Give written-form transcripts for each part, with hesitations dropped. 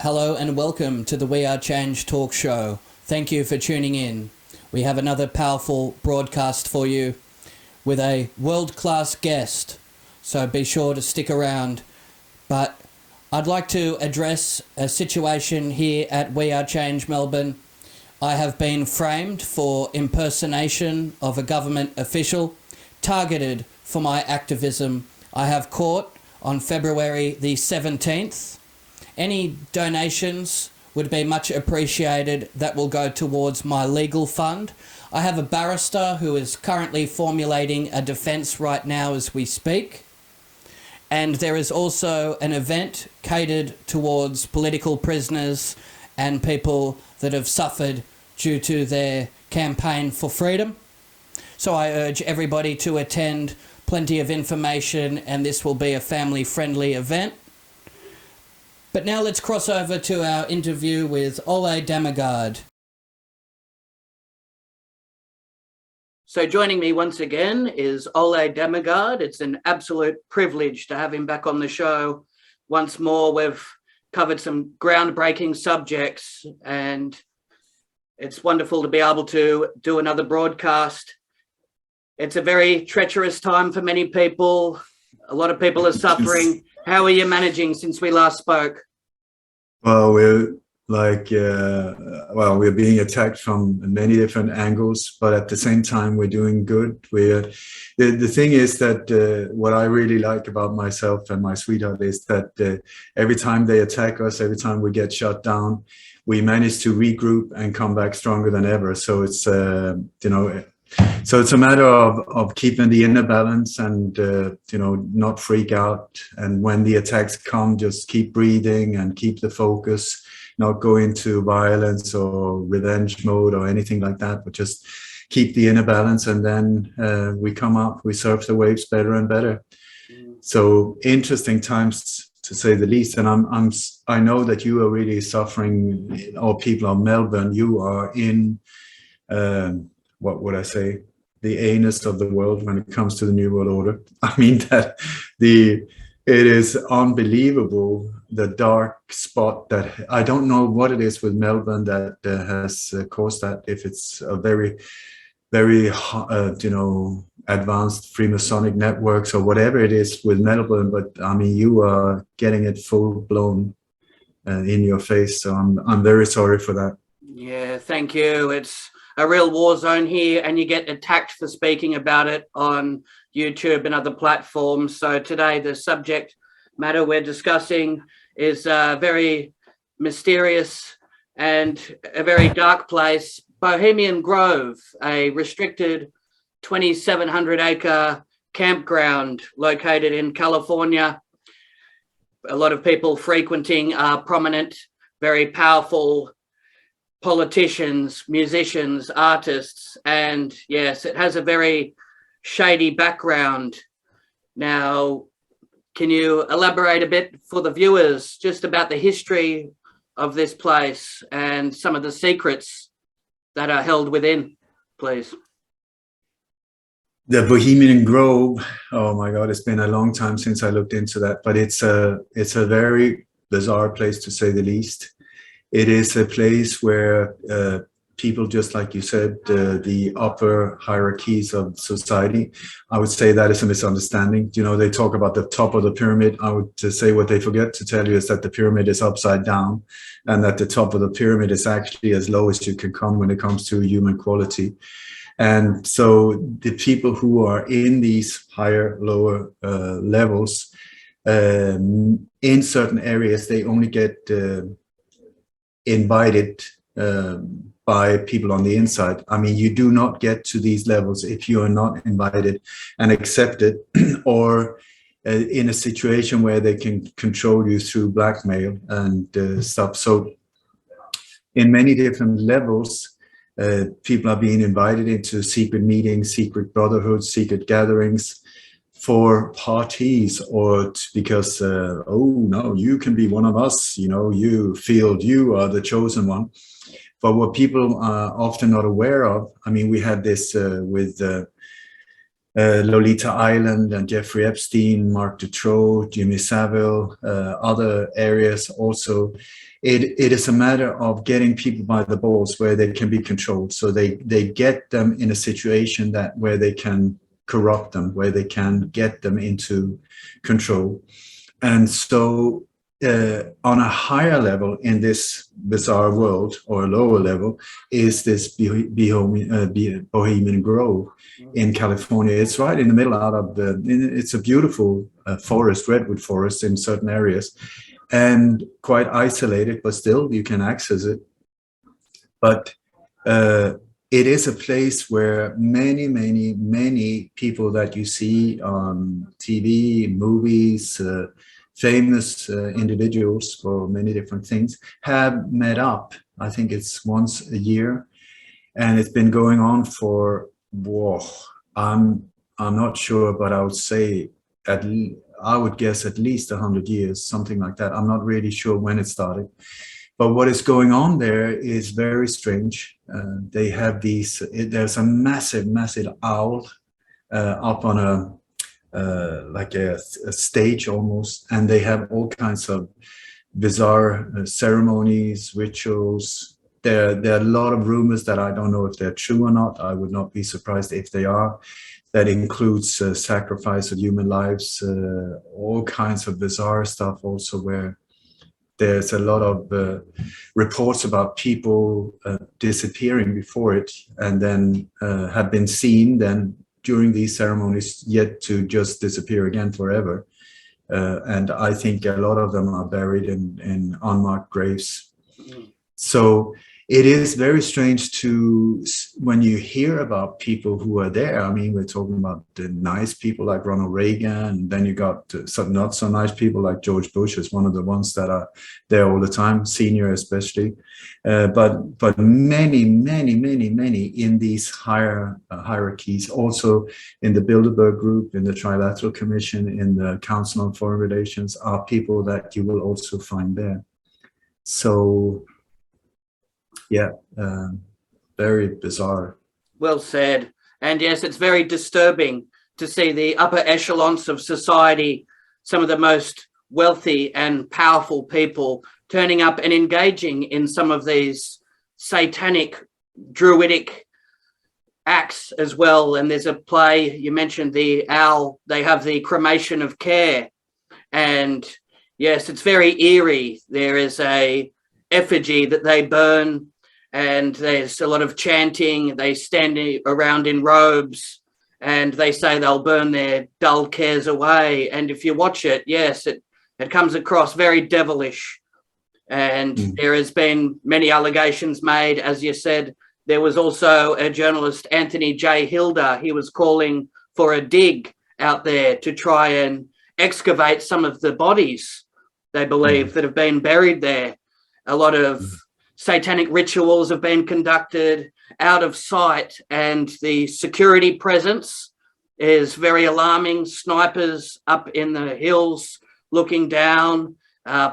Hello and welcome to the We Are Change talk show. Thank you for tuning in. We have another powerful broadcast for you with a world-class guest, so be sure to stick around. But I'd like to address a situation here at We Are Change Melbourne. I have been framed for impersonation of a government official, targeted for my activism. I have court on February the 17th. Any donations would be much appreciated. That will go towards my legal fund. I have a barrister who is currently formulating a defence right now as we speak. And there is also an event catered towards political prisoners and people that have suffered due to their campaign for freedom. So I urge everybody to attend. Plenty of information, and this will be a family-friendly event. But now let's cross over to our interview with Ole Dammegård. So joining me once again is Ole Dammegård. It's an absolute privilege to have him back on the show once more. We've covered some groundbreaking subjects, and it's wonderful to be able to do another broadcast. It's a very treacherous time for many people. A lot of people are suffering. How are you managing since we last spoke? Well, we're being attacked from many different angles, but at the same time, we're doing good. The thing is that what I really like about myself and my sweetheart is that every time they attack us, every time we get shut down, we manage to regroup and come back stronger than ever. So it's, so it's a matter of keeping the inner balance and, not freak out. And when the attacks come, just keep breathing and keep the focus, not go into violence or revenge mode or anything like that, but just keep the inner balance. And then we come up, we surf the waves better and better. So interesting times, to say the least. And I know that you are really suffering, or people of Melbourne, you are in, what would I say, the anus of the world when it comes to the New World Order. I mean that it is unbelievable, the dark spot that, I don't know what it is with Melbourne that has caused that, if it's a very, very, advanced Freemasonic networks or whatever it is with Melbourne, but I mean, you are getting it full blown in your face. So I'm very sorry for that. Yeah, thank you. It's a real war zone here, and you get attacked for speaking about it on YouTube and other platforms. So today the subject matter we're discussing is very mysterious and a very dark place. Bohemian Grove, a restricted 2,700-acre campground located in California. A lot of people frequenting are prominent, very powerful politicians, musicians, artists, and yes, it has a very shady background. Now, can you elaborate a bit for the viewers just about the history of this place and some of the secrets that are held within, please? The Bohemian Grove, oh my God, it's been a long time since I looked into that, but it's a very bizarre place, to say the least. It is a place where people, just like you said, the upper hierarchies of society, I would say that is a misunderstanding. They talk about the top of the pyramid. I would say what they forget to tell you is that the pyramid is upside down, and that the top of the pyramid is actually as low as you can come when it comes to human quality. And so the people who are in these higher, lower levels, in certain areas, they only get invited by people on the inside. I mean, you do not get to these levels if you are not invited and accepted, or in a situation where they can control you through blackmail and stuff. So in many different levels, people are being invited into secret meetings, secret brotherhoods, secret gatherings for parties, or because, oh no, you can be one of us, you feel you are the chosen one. But what people are often not aware of, I mean, we had this with Lolita Island and Jeffrey Epstein, Mark Dutroux, Jimmy Savile, other areas also. It is a matter of getting people by the balls where they can be controlled. So they get them in a situation that where they can corrupt them, where they can get them into control. And so on a higher level in this bizarre world, or a lower level, is this Bohemian Grove in California. It's right in the middle out of it's a beautiful forest, redwood forest in certain areas, and quite isolated, but still you can access it. But it is a place where many people that you see on TV, movies, famous individuals for many different things have met up. I think it's once a year, and it's been going on for, I'm not sure, but I would say I would guess at least 100 years, something like that. I'm not really sure when it started. But what is going on there is very strange. They have there's a massive owl up on like a stage almost, and they have all kinds of bizarre ceremonies, rituals. There are a lot of rumors that I don't know if they're true or not. I would not be surprised if they are. That includes sacrifice of human lives, all kinds of bizarre stuff also, where there's a lot of reports about people disappearing before it, and then have been seen then during these ceremonies, yet to just disappear again forever. And I think a lot of them are buried in unmarked graves. So it is very strange when you hear about people who are there. I mean, we're talking about the nice people like Ronald Reagan, and then you got some not so nice people like George Bush is one of the ones that are there all the time, senior especially. But many in these higher hierarchies, also in the Bilderberg Group, in the Trilateral Commission, in the Council on Foreign Relations, are people that you will also find there. So yeah, very bizarre. Well said. And yes, it's very disturbing to see the upper echelons of society, some of the most wealthy and powerful people, turning up and engaging in some of these satanic, druidic acts as well. And there's a play, you mentioned the owl, they have the cremation of care. And yes, it's very eerie. There is a effigy that they burn, and there's a lot of chanting. They stand around in robes, and they say they'll burn their dull cares away. And if you watch it, yes, it comes across very devilish. And there has been many allegations made. As you said, there was also a journalist, Anthony J. Hilda. He was calling for a dig out there to try and excavate some of the bodies, they believe, that have been buried there. A lot of satanic rituals have been conducted out of sight, and the security presence is very alarming. Snipers up in the hills looking down.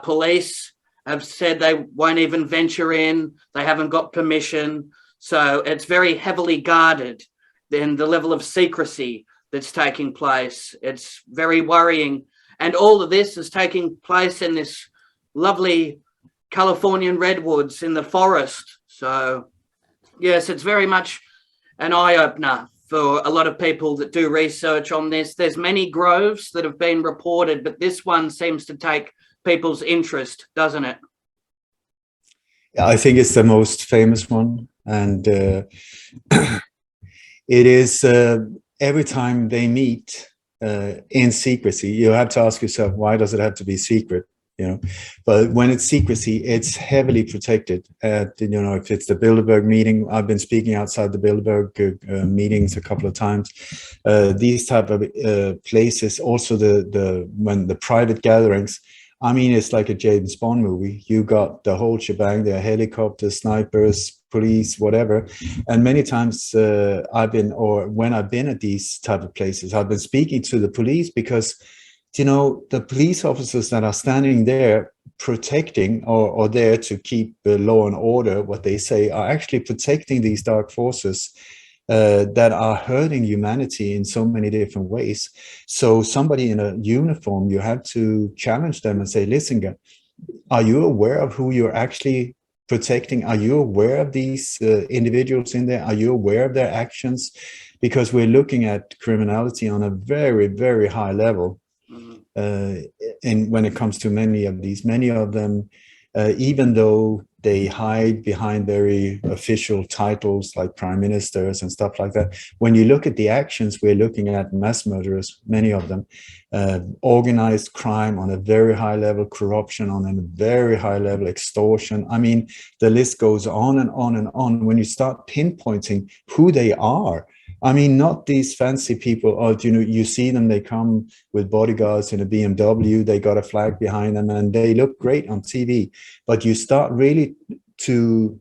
Police have said they won't even venture in. They haven't got permission. So it's very heavily guarded. Then the level of secrecy that's taking place, it's very worrying. And all of this is taking place in this lovely Californian redwoods in the forest. So yes, it's very much an eye-opener for a lot of people that do research on this. There's many groves that have been reported, but this one seems to take people's interest, doesn't it? I think it's the most famous one, and it is every time they meet in secrecy. You have to ask yourself, why does it have to be secret? You know, but when it's secrecy, it's heavily protected. You know, if it's the Bilderberg meeting, I've been speaking outside the Bilderberg meetings a couple of times. These type of places, also when the private gatherings. I mean, it's like a James Bond movie. You got the whole shebang. There are helicopters, snipers, police, whatever. And many times when I've been at these type of places, I've been speaking to the police because, you know, the police officers that are standing there protecting or there to keep the law and order, what they say, are actually protecting these dark forces that are hurting humanity in so many different ways. So somebody in a uniform, you have to challenge them and say, listen, are you aware of who you're actually protecting? Are you aware of these individuals in there? Are you aware of their actions? Because we're looking at criminality on a very, very high level. And when it comes to many of them, even though they hide behind very official titles like prime ministers and stuff like that, when you look at the actions, we're looking at mass murderers, many of them, organized crime on a very high level, corruption on a very high level, extortion. I mean, the list goes on and on and on. When you start pinpointing who they are, I mean, not these fancy people, or you see them, they come with bodyguards in a BMW, they got a flag behind them and they look great on TV. But you start really to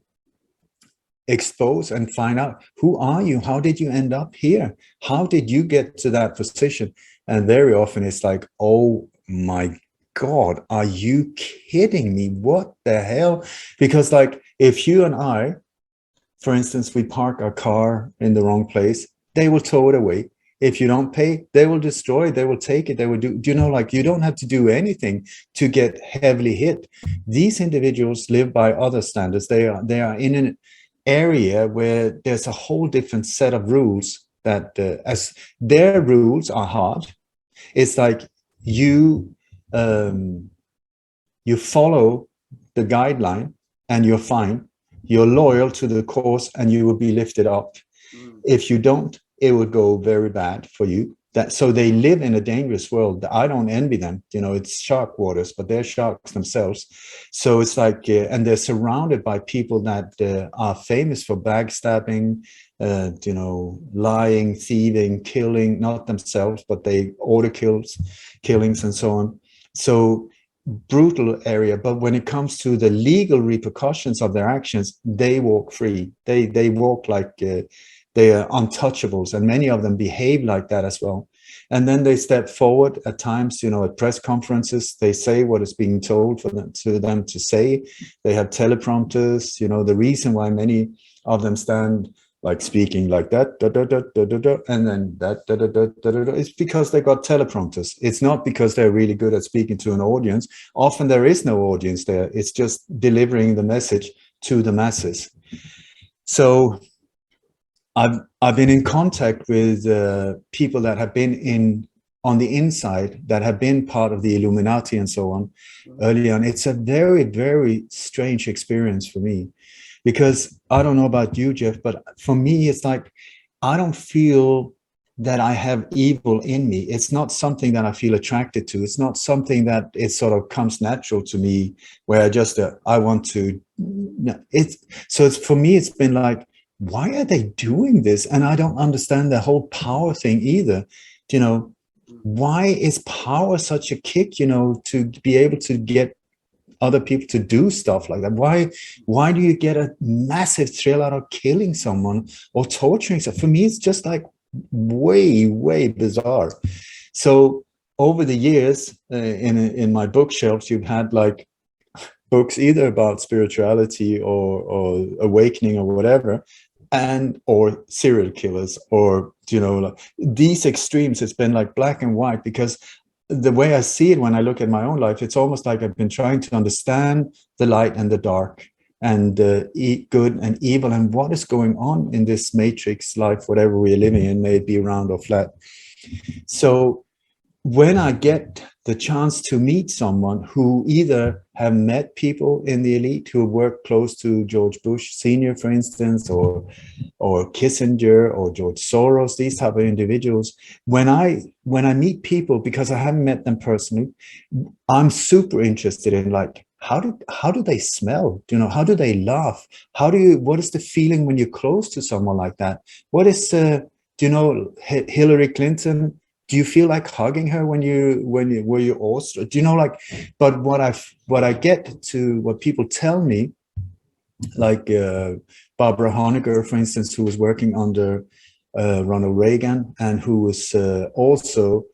expose and find out, who are you? How did you end up here? How did you get to that position? And very often it's like, oh my God, are you kidding me? What the hell? Because like, if you and I, for instance, we park our car in the wrong place, they will tow it away. If you don't pay, they will destroy it, they will take it, they will do, like, you don't have to do anything to get heavily hit. These individuals live by other standards. They are in an area where there's a whole different set of rules that as their rules are hard. It's like you follow the guideline and you're fine. You're loyal to the cause and you will be lifted up. If you don't, it would go very bad for you. So they live in a dangerous world. I don't envy them. It's shark waters, but they're sharks themselves. So it's like, and they're surrounded by people that are famous for backstabbing, lying, thieving, killing, not themselves, but they order killings and so on. So brutal area. But when it comes to the legal repercussions of their actions, they walk free. They walk like they are untouchables, and many of them behave like that as well. And then they step forward at times, at press conferences, they say what is being told to them to say. They have teleprompters. The reason why many of them stand like speaking like that, and then that, it's because they got teleprompters. It's not because they're really good at speaking to an audience. Often there is no audience there. It's just delivering the message to the masses. So I've been in contact with people that have been on the inside, that have been part of the Illuminati and so on early on. It's a very, very strange experience for me, because I don't know about you, Jeff, but for me, it's like, I don't feel that I have evil in me. It's not something that I feel attracted to. It's not something that it sort of comes natural to me, where I want to, for me, it's been like, why are they doing this? And I don't understand the whole power thing either. Why is power such a kick, to be able to get other people to do stuff like that? Why do you get a massive thrill out of killing someone or torturing someone? For me, it's just like way, way bizarre. So over the years, in my bookshelves, you've had like books either about spirituality or awakening or whatever, or serial killers, or like these extremes. It's been like black and white, because the way I see it when I look at my own life, it's almost like I've been trying to understand the light and the dark, and good and evil, and what is going on in this matrix life, whatever we're living in, may it be round or flat. So when I get the chance to meet someone who either have met people in the elite who work close to George Bush Sr., for instance, or Kissinger or George Soros, these type of individuals, when I meet people, because I haven't met them personally, I'm super interested in like, how do they smell? How do they laugh? What is the feeling when you're close to someone like that? What is Hillary Clinton? Do you feel like hugging her when you're awestruck? But what I get to, what people tell me, like Barbara Honegger, for instance, who was working under Ronald Reagan, and who was also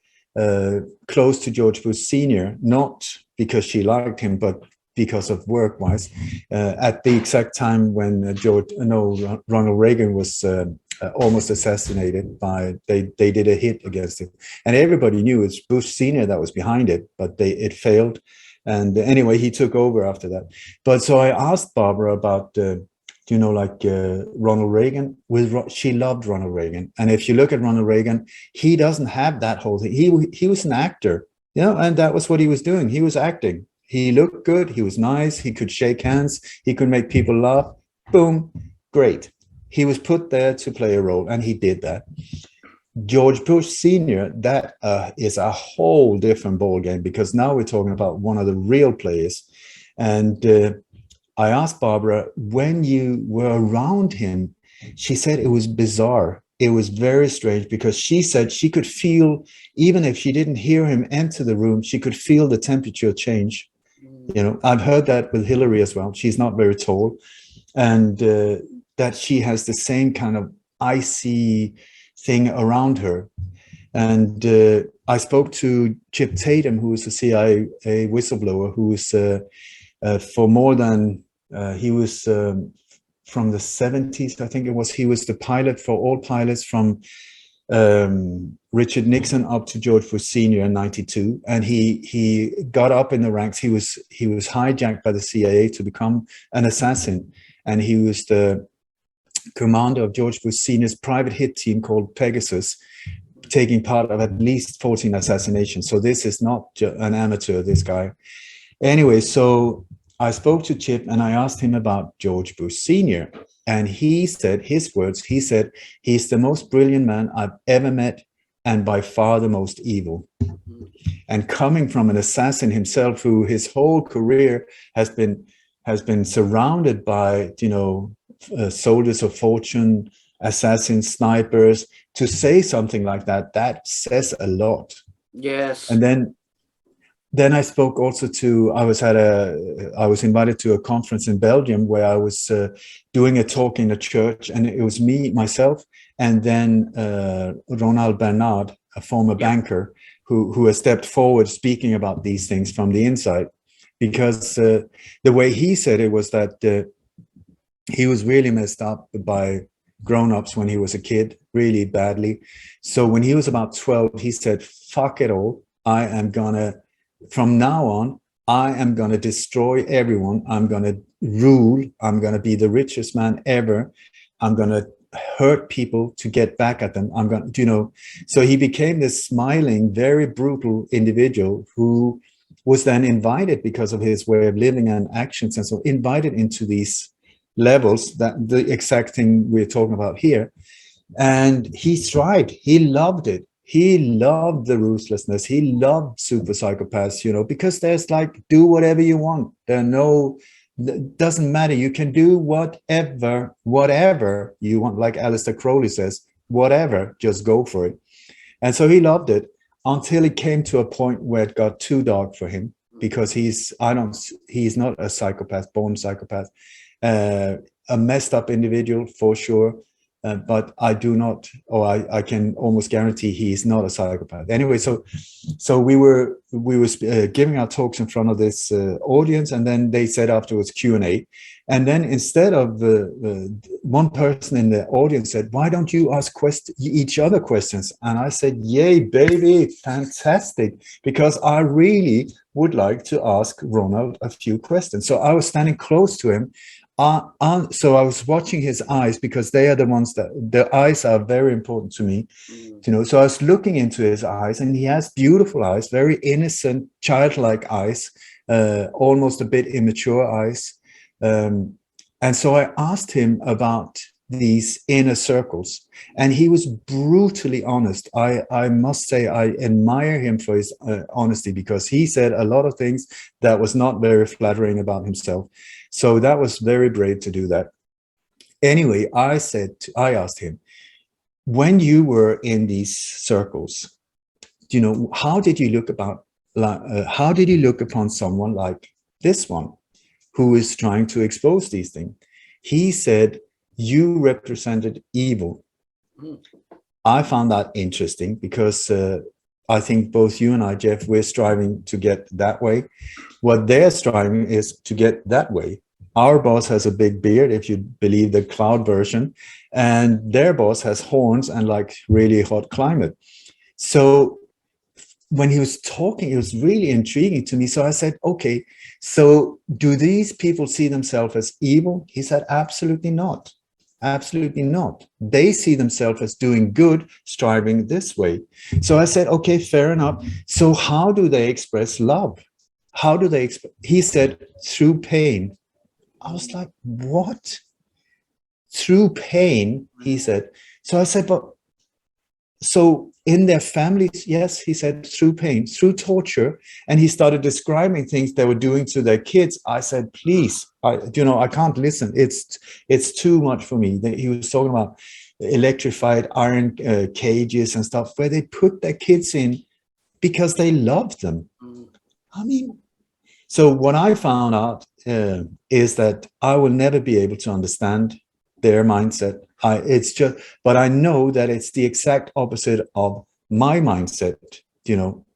close to George Bush Sr., not because she liked him, but because of work-wise, at the exact time when Ronald Reagan was almost assassinated by, they did a hit against him. And everybody knew it's Bush Sr. that was behind it, but it failed. And anyway, he took over after that. But so I asked Barbara about, Ronald Reagan. She loved Ronald Reagan. And if you look at Ronald Reagan, he doesn't have that whole thing. He was an actor, and that was what he was doing. He was acting. He looked good. He was nice. He could shake hands. He could make people laugh. Boom. Great. He was put there to play a role, and he did that. George Bush Sr., that is a whole different ballgame, because now we're talking about one of the real players. And I asked Barbara, when you were around him, she said it was bizarre. It was very strange, because she said she could feel, even if she didn't hear him enter the room, she could feel the temperature change. I've heard that with Hillary as well. She's not very tall, and that she has the same kind of icy thing around her. And I spoke to Chip Tatum, who is a CIA whistleblower, who is for more than, he was from the 70s, I think it was. He was the pilot for all pilots from Richard Nixon up to George Bush Sr. in 92. And he got up in the ranks. He was hijacked by the CIA to become an assassin. And he was the commander of George Bush Sr.'s private hit team called Pegasus, taking part of at least 14 assassinations. So this is not an amateur, this guy. Anyway, so I spoke to Chip and I asked him about George Bush Sr. And he said, his words, he said, he's the most brilliant man I've ever met, and by far the most evil. And coming from an assassin himself, who his whole career has been surrounded by, soldiers of fortune, assassins, snipers, to say something like that, that says a lot. Yes. And then I spoke also to, I was invited to a conference in Belgium where I was doing a talk in a church, and it was me, myself, and then Ronald Bernard, a former banker, who has stepped forward speaking about these things from the inside. Because the way he said it was that he was really messed up by grown-ups when he was a kid, really badly. So when he was about 12, he said, fuck it all. From now on, I am going to destroy everyone. I'm going to rule. I'm going to be the richest man ever. I'm going to hurt people to get back at them. I'm going to, so he became this smiling, very brutal individual who was then invited, because of his way of living and actions, and so invited into these levels, that the exact thing we're talking about here. And he thrived. He loved it. He loved the ruthlessness. He loved super psychopaths, because there's like, do whatever you want. Doesn't matter. You can do whatever you want. Like Aleister Crowley says, whatever, just go for it. And so he loved it, until it came to a point where it got too dark for him, because he's not a psychopath, born psychopath, a messed up individual for sure. But I do not, or I can almost guarantee he is not a psychopath. Anyway, so we were giving our talks in front of this audience, and then they said afterwards Q&A. And then instead of one person in the audience said, why don't you ask each other questions? And I said, yay, baby, fantastic, because I really would like to ask Ronald a few questions. So I was standing close to him. So I was watching his eyes, because they are the ones the eyes are very important to me, so I was looking into his eyes, and he has beautiful eyes, very innocent, childlike eyes, almost a bit immature eyes. And so I asked him about these inner circles, and he was brutally honest. I must say I admire him for his honesty, because he said a lot of things that was not very flattering about himself. So that was very brave to do that. Anyway, I asked him, when you were in these circles, how did you look upon someone like this one, who is trying to expose these things? He said, you represented evil. I found that interesting, because I think both you and I, Jeff, we're striving to get that way. What they're striving is to get that way. Our boss has a big beard, if you believe the cloud version, and their boss has horns and like really hot climate. So when he was talking, it was really intriguing to me. So I said, okay, so do these people see themselves as evil? He said, absolutely not. Absolutely not. They see themselves as doing good, striving this way. So I said, okay, fair enough. So how do they express love? How do they express? He said, through pain. I was like, what? Through pain, he said. So I said, but so in their families, yes, he said, through pain, through torture. And he started describing things they were doing to their kids. I said, please, I can't listen. It's too much for me. He was talking about electrified iron cages and stuff where they put their kids in because they loved them. I mean, so what I found out is that I will never be able to understand their mindset. But I know that it's the exact opposite of my mindset.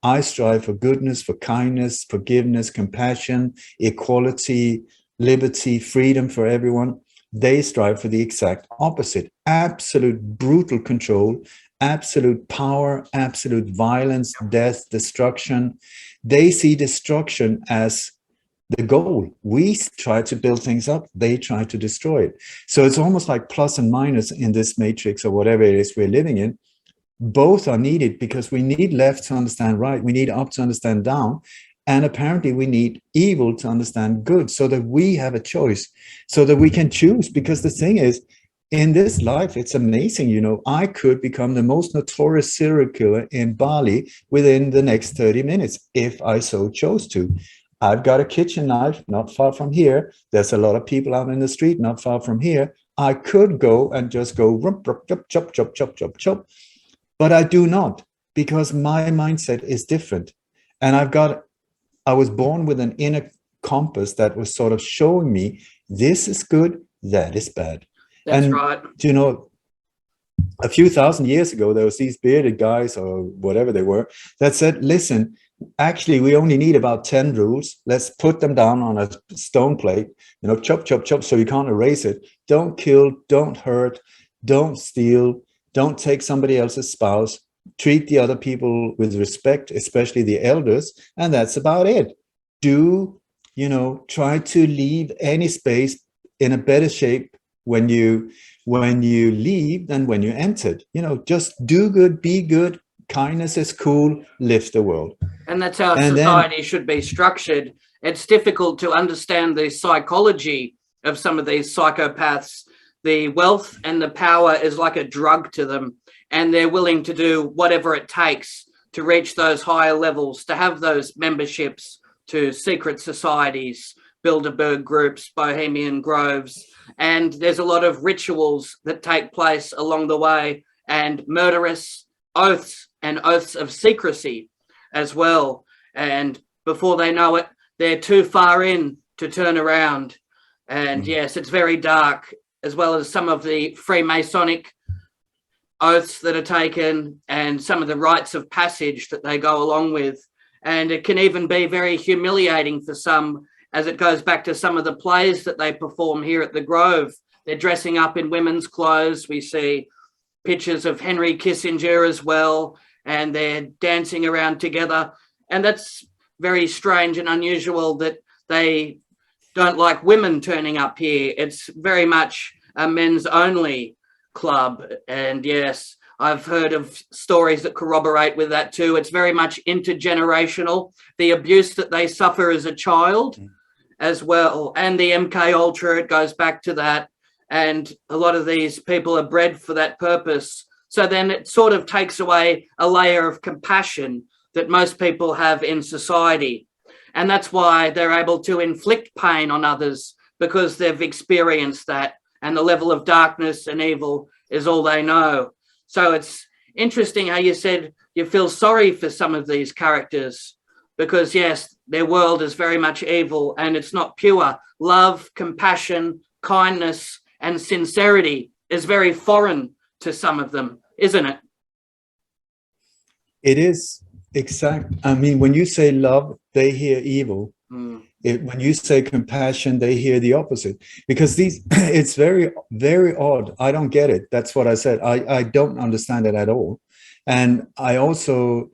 I strive for goodness, for kindness, forgiveness, compassion, equality, liberty, freedom for everyone. They strive for the exact opposite: absolute brutal control, absolute power, absolute violence, death, destruction. They see destruction as the goal. We try to build things up, they try to destroy it. So it's almost like plus and minus in this matrix or whatever it is we're living in. Both are needed because we need left to understand right, we need up to understand down, and apparently we need evil to understand good, so that we have a choice, so that we can choose. Because the thing is, in this life, it's amazing. I could become the most notorious serial killer in Bali within the next 30 minutes if I so chose to. I've got a kitchen knife not far from here. There's a lot of people out in the street not far from here. I could go and just go chop, chop, chop, chop, chop. But I do not, because my mindset is different. And I was born with an inner compass that was sort of showing me this is good, that is bad. That's right. A few thousand years ago, there was these bearded guys or whatever they were that said, listen, actually, we only need about 10 rules. Let's put them down on a stone plate, chop, chop, chop, so you can't erase it. Don't kill, don't hurt, don't steal, don't take somebody else's spouse, treat the other people with respect, especially the elders, and that's about it. Try to leave any space in a better shape when you leave than when you entered. Just do good, be good. Kindness is cool, lift the world. And that's how society should be structured. It's difficult to understand the psychology of some of these psychopaths. The wealth and the power is like a drug to them, and they're willing to do whatever it takes to reach those higher levels, to have those memberships to secret societies, Bilderberg groups, Bohemian Groves. And there's a lot of rituals that take place along the way, and murderous oaths and oaths of secrecy as well. And before they know it, they're too far in to turn around. And yes, it's very dark, as well as some of the Freemasonic oaths that are taken and some of the rites of passage that they go along with. And it can even be very humiliating for some, as it goes back to some of the plays that they perform here at the Grove. They're dressing up in women's clothes. We see pictures of Henry Kissinger as well, and they're dancing around together. And that's very strange and unusual that they don't like women turning up here. It's very much a men's only club. And yes, I've heard of stories that corroborate with that too. It's very much intergenerational, the abuse that they suffer as a child as well. And the MK Ultra, it goes back to that. And a lot of these people are bred for that purpose. So then it sort of takes away a layer of compassion that most people have in society. And that's why they're able to inflict pain on others, because they've experienced that, and the level of darkness and evil is all they know. So it's interesting how you said you feel sorry for some of these characters, because yes, their world is very much evil, and it's not pure. Love, compassion, kindness, and sincerity is very foreign to some of them, isn't it? It is. Exact. I mean, when you say love, they hear evil. When you say compassion, they hear the opposite, because it's very, very odd. I don't get it. That's what I said. I don't understand it at all. And I also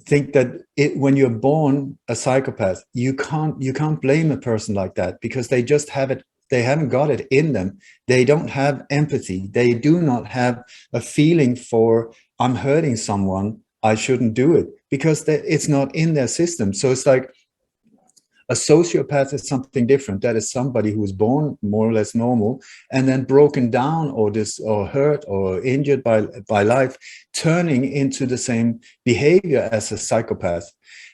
think that when you're born a psychopath, you can't blame a person like that, because they just have it. They haven't got it in them. They don't have empathy. They do not have a feeling for, I'm hurting someone, I shouldn't do it, because it's not in their system. So it's like, a sociopath is something different. That is somebody who was born more or less normal and then broken down or hurt or injured by life, turning into the same behavior as a psychopath.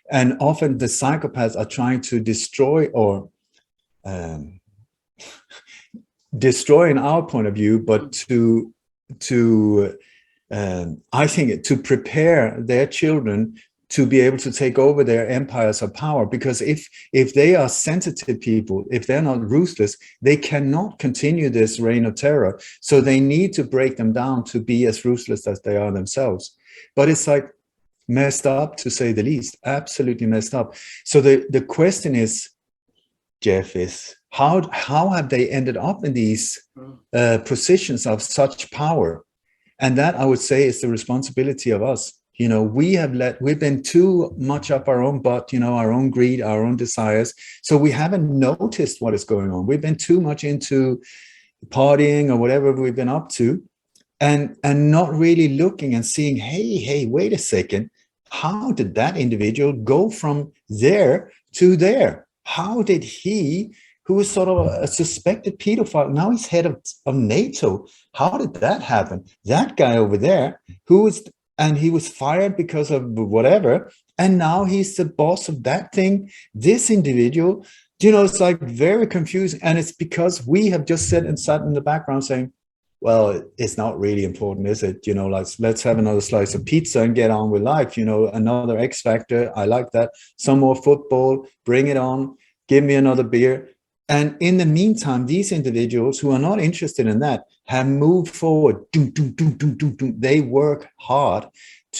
And often the psychopaths are trying to destroy, or destroy in our point of view, but I think to prepare their children to be able to take over their empires of power. Because if they are sensitive people, if they're not ruthless, they cannot continue this reign of terror. So they need to break them down to be as ruthless as they are themselves. But it's like messed up, to say the least, absolutely messed up. So the question is, Jeff, is how have they ended up in these positions of such power? And that, I would say, is the responsibility of us. You know, we've been too much up our own butt, you know, our own greed, our own desires. So we haven't noticed what is going on. We've been too much into partying or whatever we've been up to, and not really looking and seeing, hey, wait a second. How did that individual go from there to there? How did he, who was sort of a suspected pedophile, now he's head of NATO? How did that happen? That guy over there, and he was fired because of whatever, and now he's the boss of that thing. This individual, you know, it's like very confusing. And it's because we have just sat in the background saying, well, it's not really important, is it? You know, let's have another slice of pizza and get on with life. You know, another X Factor. I like that. Some more football, bring it on. Give me another beer. And in the meantime, these individuals who are not interested in that have moved forward. They work hard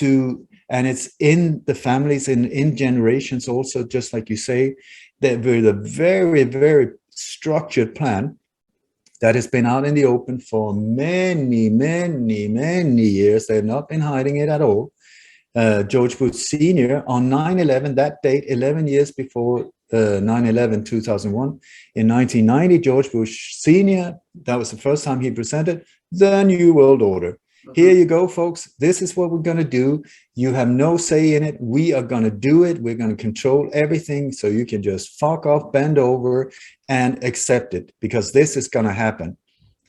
and it's in the families, in generations also, just like you say, that with a very, very structured plan that has been out in the open for many, many, many years. They have not been hiding it at all. George Bush Sr. on 9/11, that date, 11 years before 9/11, 2001. In 1990, George Bush Sr., that was the first time he presented the New World Order. Here you go, folks. This is what we're going to do. You have no say in it. We are going to do it. We're going to control everything. So you can just fuck off, bend over, and accept it, because this is going to happen.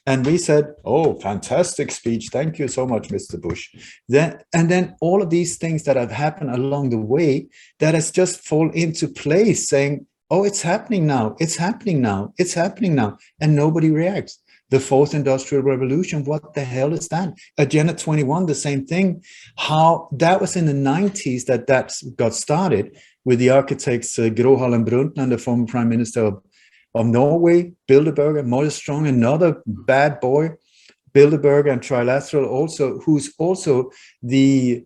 And we said, oh, fantastic speech. Thank you so much, Mr. Bush. And then all of these things that have happened along the way that has just fall into place, saying, oh, it's happening now. It's happening now. It's happening now. And nobody reacts. The fourth industrial revolution, what the hell is that? Agenda 21, the same thing. How that was in the 90s that got started with the architects Gro Harlem Brundtland and the former prime minister of Norway, Bilderberg, and Morris Strong, another bad boy, Bilderberg and Trilateral also, who's also the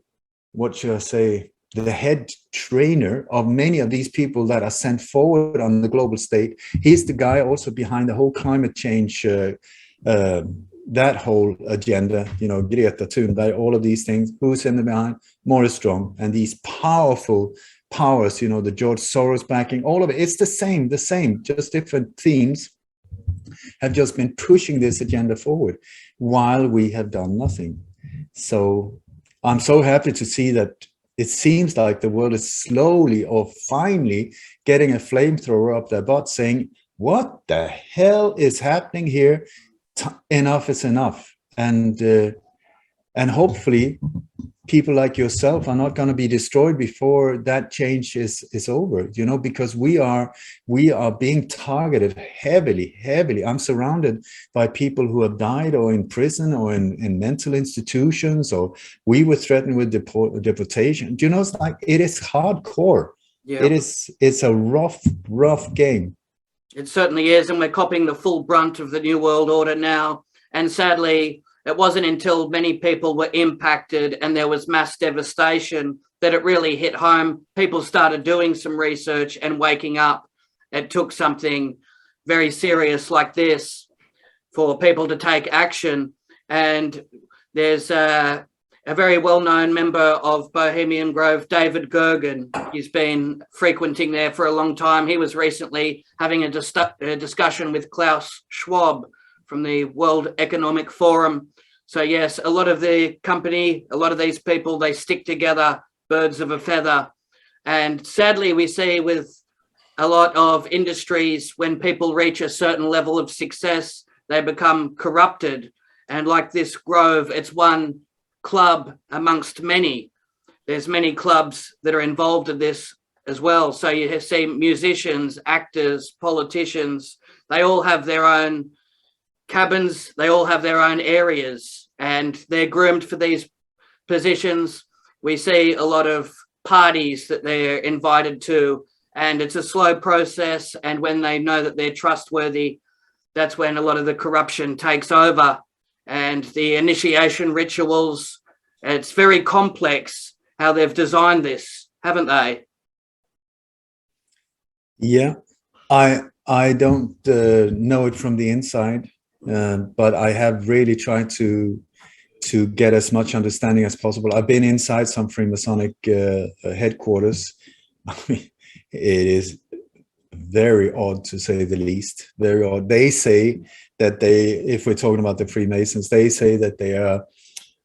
head trainer of many of these people that are sent forward on the global stage. He's the guy also behind the whole climate change, that whole agenda, you know, Greta Thunberg, all of these things. Who's in the behind? Morris Strong, and these powerful powers, you know, the George Soros backing, all of it. It's the same, just different themes have just been pushing this agenda forward while we have done nothing. So I'm so happy to see that it seems like the world is slowly or finally getting a flamethrower up their butt saying, what the hell is happening here? Enough is enough. And hopefully people like yourself are not going to be destroyed before that change is over, you know, because we are being targeted heavily. I'm surrounded by people who have died or in prison or in mental institutions, or we were threatened with deportation. You know, it's like, it is hardcore. Yeah. It's a rough game. It certainly is, and we're copping the full brunt of the New World Order now. And sadly, it wasn't until many people were impacted and there was mass devastation that it really hit home. People started doing some research and waking up. it took something very serious like this for people to take action. And there's a very well-known member of Bohemian Grove, David Gergen. He's been frequenting there for a long time. He was recently having a discussion with Klaus Schwab from the World Economic Forum. So yes, a lot of the company, a lot of these people, they stick together, birds of a feather. And sadly, we see with a lot of industries, when people reach a certain level of success, they become corrupted. And like this Grove, it's one club amongst many. There's many clubs that are involved in this as well. So you see musicians, actors, politicians, they all have their own cabins, they all have their own areas, and they're groomed for these positions. We see a lot of parties that they're invited to, and it's a slow process. And when they know that they're trustworthy, that's when a lot of the corruption takes over. And the initiation rituals, it's very complex how they've designed this, haven't they? Yeah, I don't know it from the inside, but I have really tried to get as much understanding as possible. I've been inside some Freemasonic headquarters. I mean, it is very odd, to say the least. Very odd. They say that if we're talking about the Freemasons, they say that they are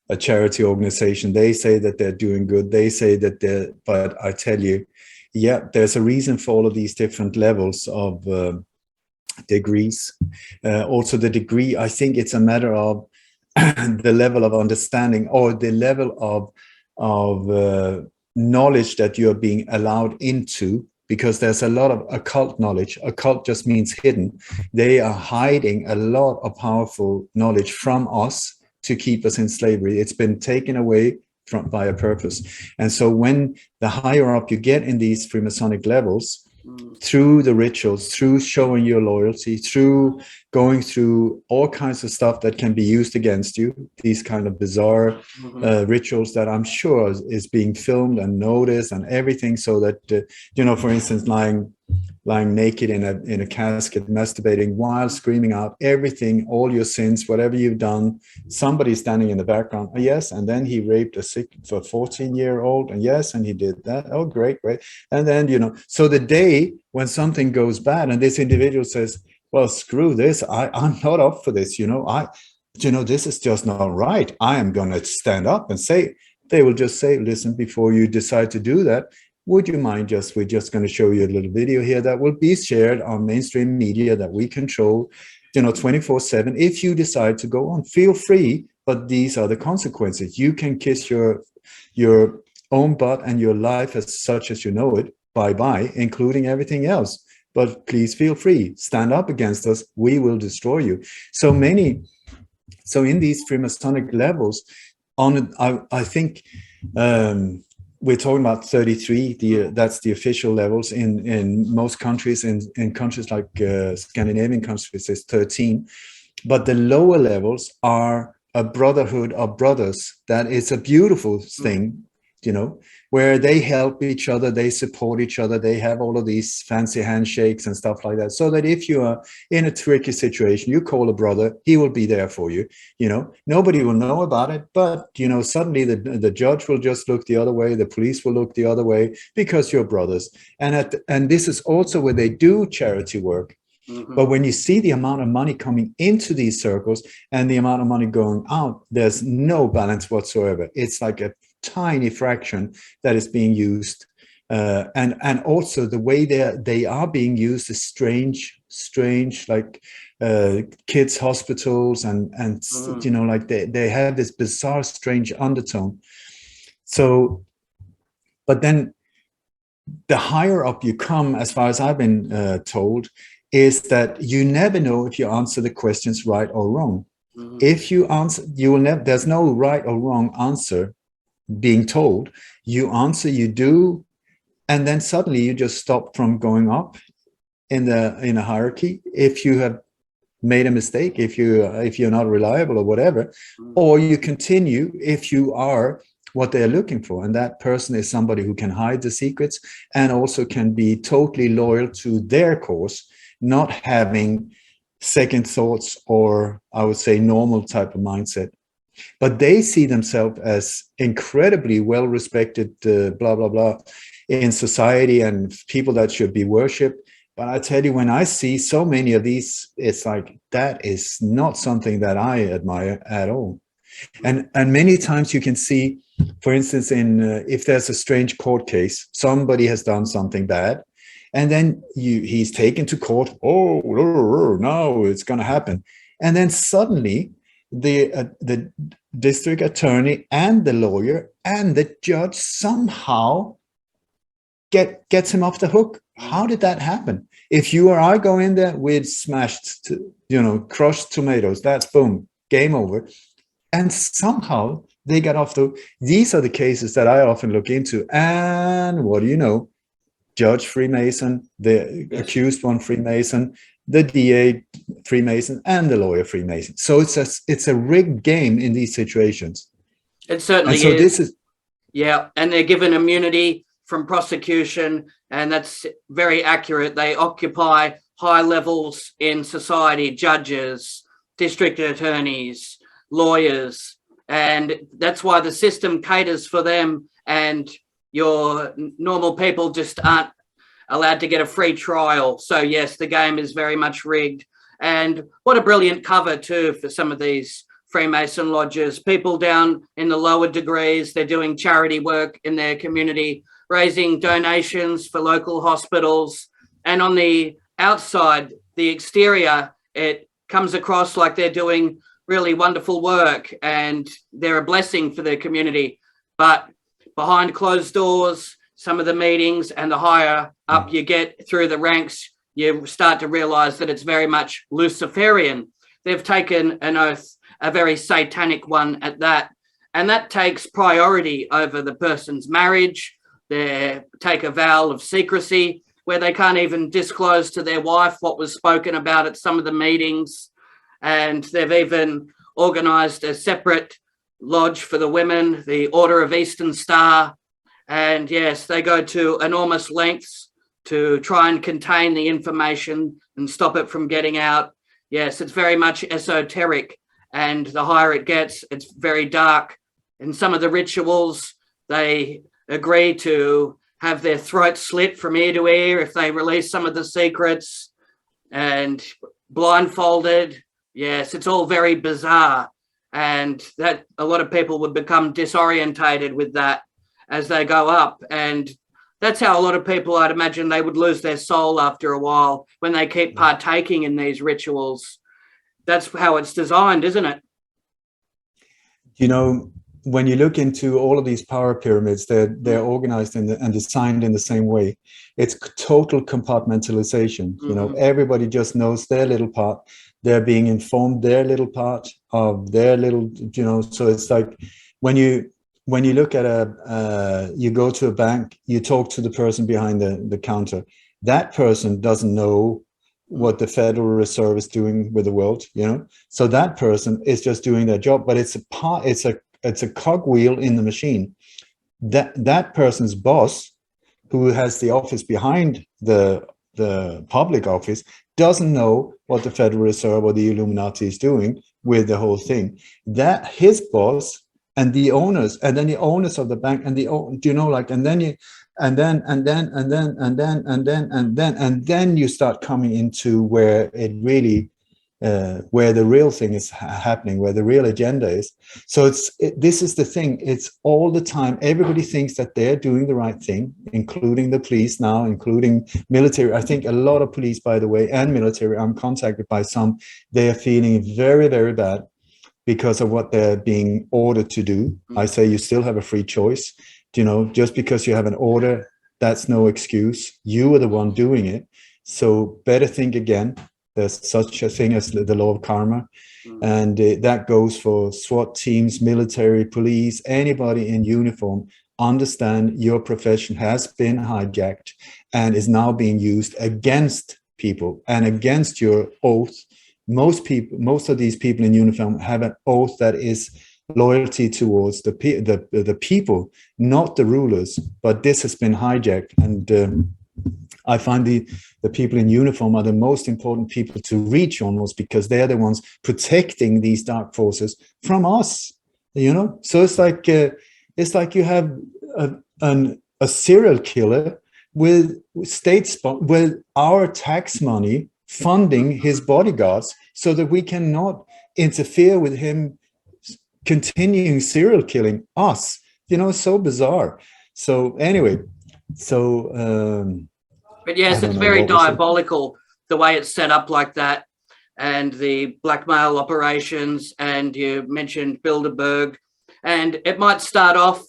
a charity organization. They say that they're doing good. They say that but I tell you, yeah, there's a reason for all of these different levels of degrees. Also the degree, I think it's a matter of the level of understanding or the level of knowledge that you're being allowed into, because there's a lot of occult knowledge. Occult just means hidden. They are hiding a lot of powerful knowledge from us to keep us in slavery. It's been taken away by a purpose. And so when the higher up you get in these Freemasonic levels, through the rituals, through showing your loyalty, through going through all kinds of stuff that can be used against you, these kind of bizarre rituals that I'm sure is being filmed and noticed and everything, so that, for instance, lying naked in a casket, masturbating while screaming out everything, all your sins, whatever you've done. Somebody standing in the background, oh, yes, and then he raped a 14-year-old, and yes, and he did that. Oh, great. And then, so the day when something goes bad and this individual says, well, screw this, I'm not up for this, this is just not right. I am going to stand up and say, they will just say, listen, before you decide to do that, would you mind we're just going to show you a little video here that will be shared on mainstream media that we control, 24/7. If you decide to go on, feel free, but these are the consequences. You can kiss your own butt and your life as such as you know it, bye-bye, including everything else. But please feel free, stand up against us, we will destroy you. So in these Freemasonic levels, I think, we're talking about 33. That's the official levels in most countries. In countries like Scandinavian countries, it's 13. But the lower levels are a brotherhood of brothers. That is a beautiful thing, where they help each other, they support each other, they have all of these fancy handshakes and stuff like that. So that if you are in a tricky situation, you call a brother, he will be there for you. Nobody will know about it, but suddenly the judge will just look the other way, the police will look the other way, because you're brothers. And this is also where they do charity work. But when you see the amount of money coming into these circles and the amount of money going out, there's no balance whatsoever. It's like a tiny fraction that is being used, and also the way they are being used is strange, like kids hospitals and like they have this bizarre, strange undertone. So, but then the higher up you come, as far as I've been told, is that you never know if you answer the questions right or wrong. If you answer, you will never. There's no right or wrong answer being told. You answer, you do, and then suddenly you just stop from going up in a hierarchy if you have made a mistake, if you're not reliable or whatever, or you continue if you are what they're looking for. And that person is somebody who can hide the secrets and also can be totally loyal to their cause, not having second thoughts or, I would say, normal type of mindset. But they see themselves as incredibly well-respected, blah, blah, blah, in society and people that should be worshipped. But I tell you, when I see so many of these, it's like, that is not something that I admire at all. And many times you can see, for instance, in if there's a strange court case, somebody has done something bad, and then he's taken to court. Oh, no, it's going to happen. And then suddenly the district attorney and the lawyer and the judge somehow gets him off the hook. How did that happen? If you or I go in there with smashed, crushed tomatoes, that's boom, game over. And somehow they got off the. These are the cases that I often look into. And what do you know? Judge Freemason, the accused one Freemason, the DA Freemason, and the lawyer Freemason. So it's a rigged game in these situations. It certainly is. This is. Yeah, and they're given immunity from prosecution, and that's very accurate. They occupy high levels in society, judges, district attorneys, lawyers, and that's why the system caters for them, and your normal people just aren't allowed to get a free trial. So yes, the game is very much rigged. And what a brilliant cover too for some of these Freemason lodges. People down in the lower degrees, they're doing charity work in their community, raising donations for local hospitals. And on the outside, the exterior, it comes across like they're doing really wonderful work and they're a blessing for their community. But behind closed doors, some of the meetings and the higher up you get through the ranks, you start to realize that it's very much Luciferian. They've taken an oath, a very satanic one at that, and that takes priority over the person's marriage. They take a vow of secrecy where they can't even disclose to their wife what was spoken about at some of the meetings. And they've even organized a separate lodge for the women, the Order of Eastern Star. And yes, they go to enormous lengths to try and contain the information and stop it from getting out. Yes, it's very much esoteric, and the higher it gets, it's very dark. In some of the rituals, they agree to have their throats slit from ear to ear if they release some of the secrets, and blindfolded. Yes, it's all very bizarre, and that a lot of people would become disorientated with that as they go up. And that's how a lot of people, I'd imagine, they would lose their soul after a while when they keep partaking in these rituals. That's how it's designed, isn't it? When you look into all of these power pyramids, they're organized and designed in the same way. It's total compartmentalization. Everybody just knows their little part. They're being informed their little part of their little, so it's like when you look at you go to a bank, you talk to the person behind the counter. That person doesn't know what the Federal Reserve is doing with the world, So that person is just doing their job, but it's a cogwheel in the machine. That person's boss, who has the office behind the public office, doesn't know what the Federal Reserve or the Illuminati is doing with the whole thing. That his boss and the owners, and then the owners of the bank, and then you start coming into where it really, where the real thing is happening, where the real agenda is. So this is the thing. It's all the time. Everybody thinks that they're doing the right thing, including the police now, including military. I think a lot of police, by the way, and military, I'm contacted by some, they are feeling very, very bad because of what they're being ordered to do. I say you still have a free choice. Just because you have an order, that's no excuse. You are the one doing it. So better think again. There's such a thing as the law of karma. And that goes for SWAT teams, military, police, anybody in uniform. Understand your profession has been hijacked and is now being used against people and against your oath. Most of these people in uniform have an oath that is loyalty towards the people, not the rulers. But this has been hijacked, and I find the people in uniform are the most important people to reach, almost, because they're the ones protecting these dark forces from us. So it's like you have a serial killer with with our tax money funding his bodyguards, so that we cannot interfere with him continuing serial killing us. So bizarre. So anyway, but yes, it's very diabolical the way it's set up like that, and the blackmail operations. And you mentioned Bilderberg, and it might start off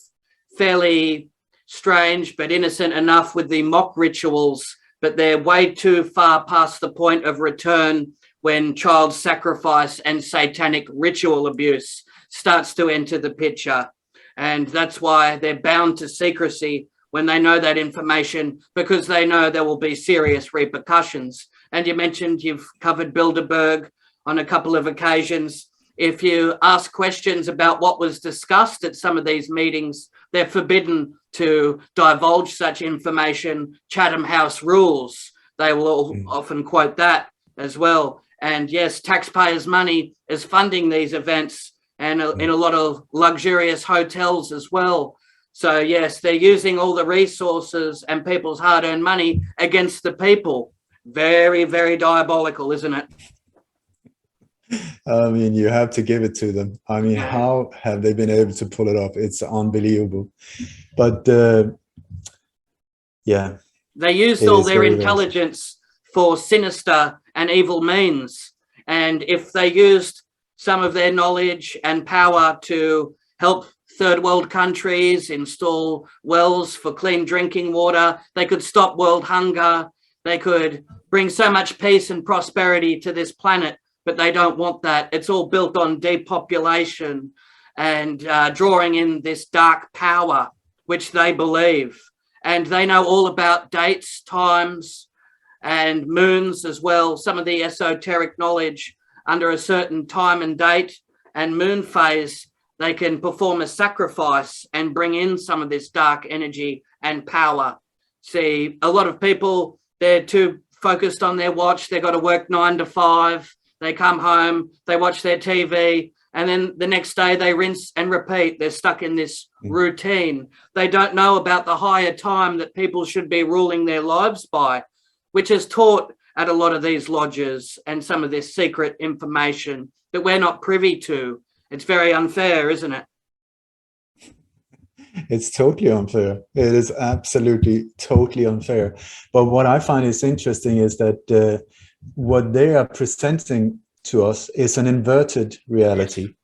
fairly strange but innocent enough with the mock rituals, but they're way too far past the point of return when child sacrifice and satanic ritual abuse starts to enter the picture. And that's why they're bound to secrecy when they know that information, because they know there will be serious repercussions. And you mentioned you've covered Bilderberg on a couple of occasions. If you ask questions about what was discussed at some of these meetings, they're forbidden to divulge such information. Chatham House rules. They will often quote that as well. And yes, taxpayers' money is funding these events, and in a lot of luxurious hotels as well. So yes, they're using all the resources and people's hard-earned money against the people. Very, very diabolical, isn't it? I mean, you have to give it to them. I mean, how have they been able to pull it off? It's unbelievable. But yeah. They used all their intelligence for sinister and evil means. And if they used some of their knowledge and power to help third world countries install wells for clean drinking water, they could stop world hunger. They could bring so much peace and prosperity to this planet, but they don't want that. It's all built on depopulation and drawing in this dark power, which they believe. And they know all about dates, times, and moons as well. Some of the esoteric knowledge under a certain time and date and moon phase, they can perform a sacrifice and bring in some of this dark energy and power. See, a lot of people, they're too focused on their watch. They've got to work 9 to 5. They come home, they watch their TV, and then the next day they rinse and repeat. They're stuck in this routine. They don't know about the higher time that people should be ruling their lives by, which is taught at a lot of these lodges, and some of this secret information that we're not privy to. It's very unfair, isn't it? It's totally unfair. It is absolutely totally unfair. But what I find is interesting is that what they are presenting to us is an inverted reality.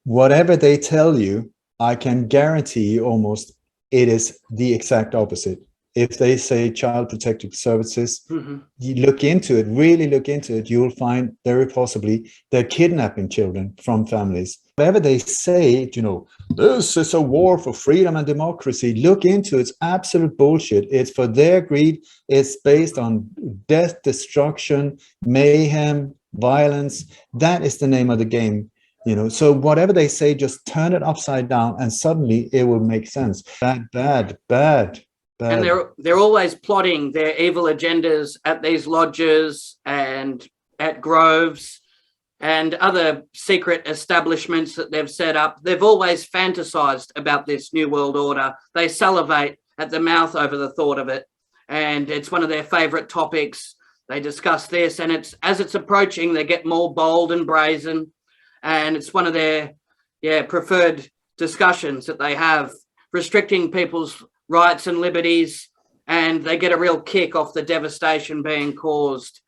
Whatever they tell you, I can guarantee you almost it is the exact opposite. If they say child protective services, you look into it, really look into it, you'll find very possibly they're kidnapping children from families. Whatever they say, this is a war for freedom and democracy, look into it. It's absolute bullshit. It's for their greed. It's based on death, destruction, mayhem, violence. That is the name of the game. So whatever they say, just turn it upside down and suddenly it will make sense. Bad. And they're always plotting their evil agendas at these lodges and at groves and other secret establishments that they've set up. They've always fantasized about this new world order. They salivate at the mouth over the thought of it. And it's one of their favorite topics. They discuss this, and as it's approaching, they get more bold and brazen. And it's one of their preferred discussions that they have, restricting people's rights and liberties, and they get a real kick off the devastation being caused.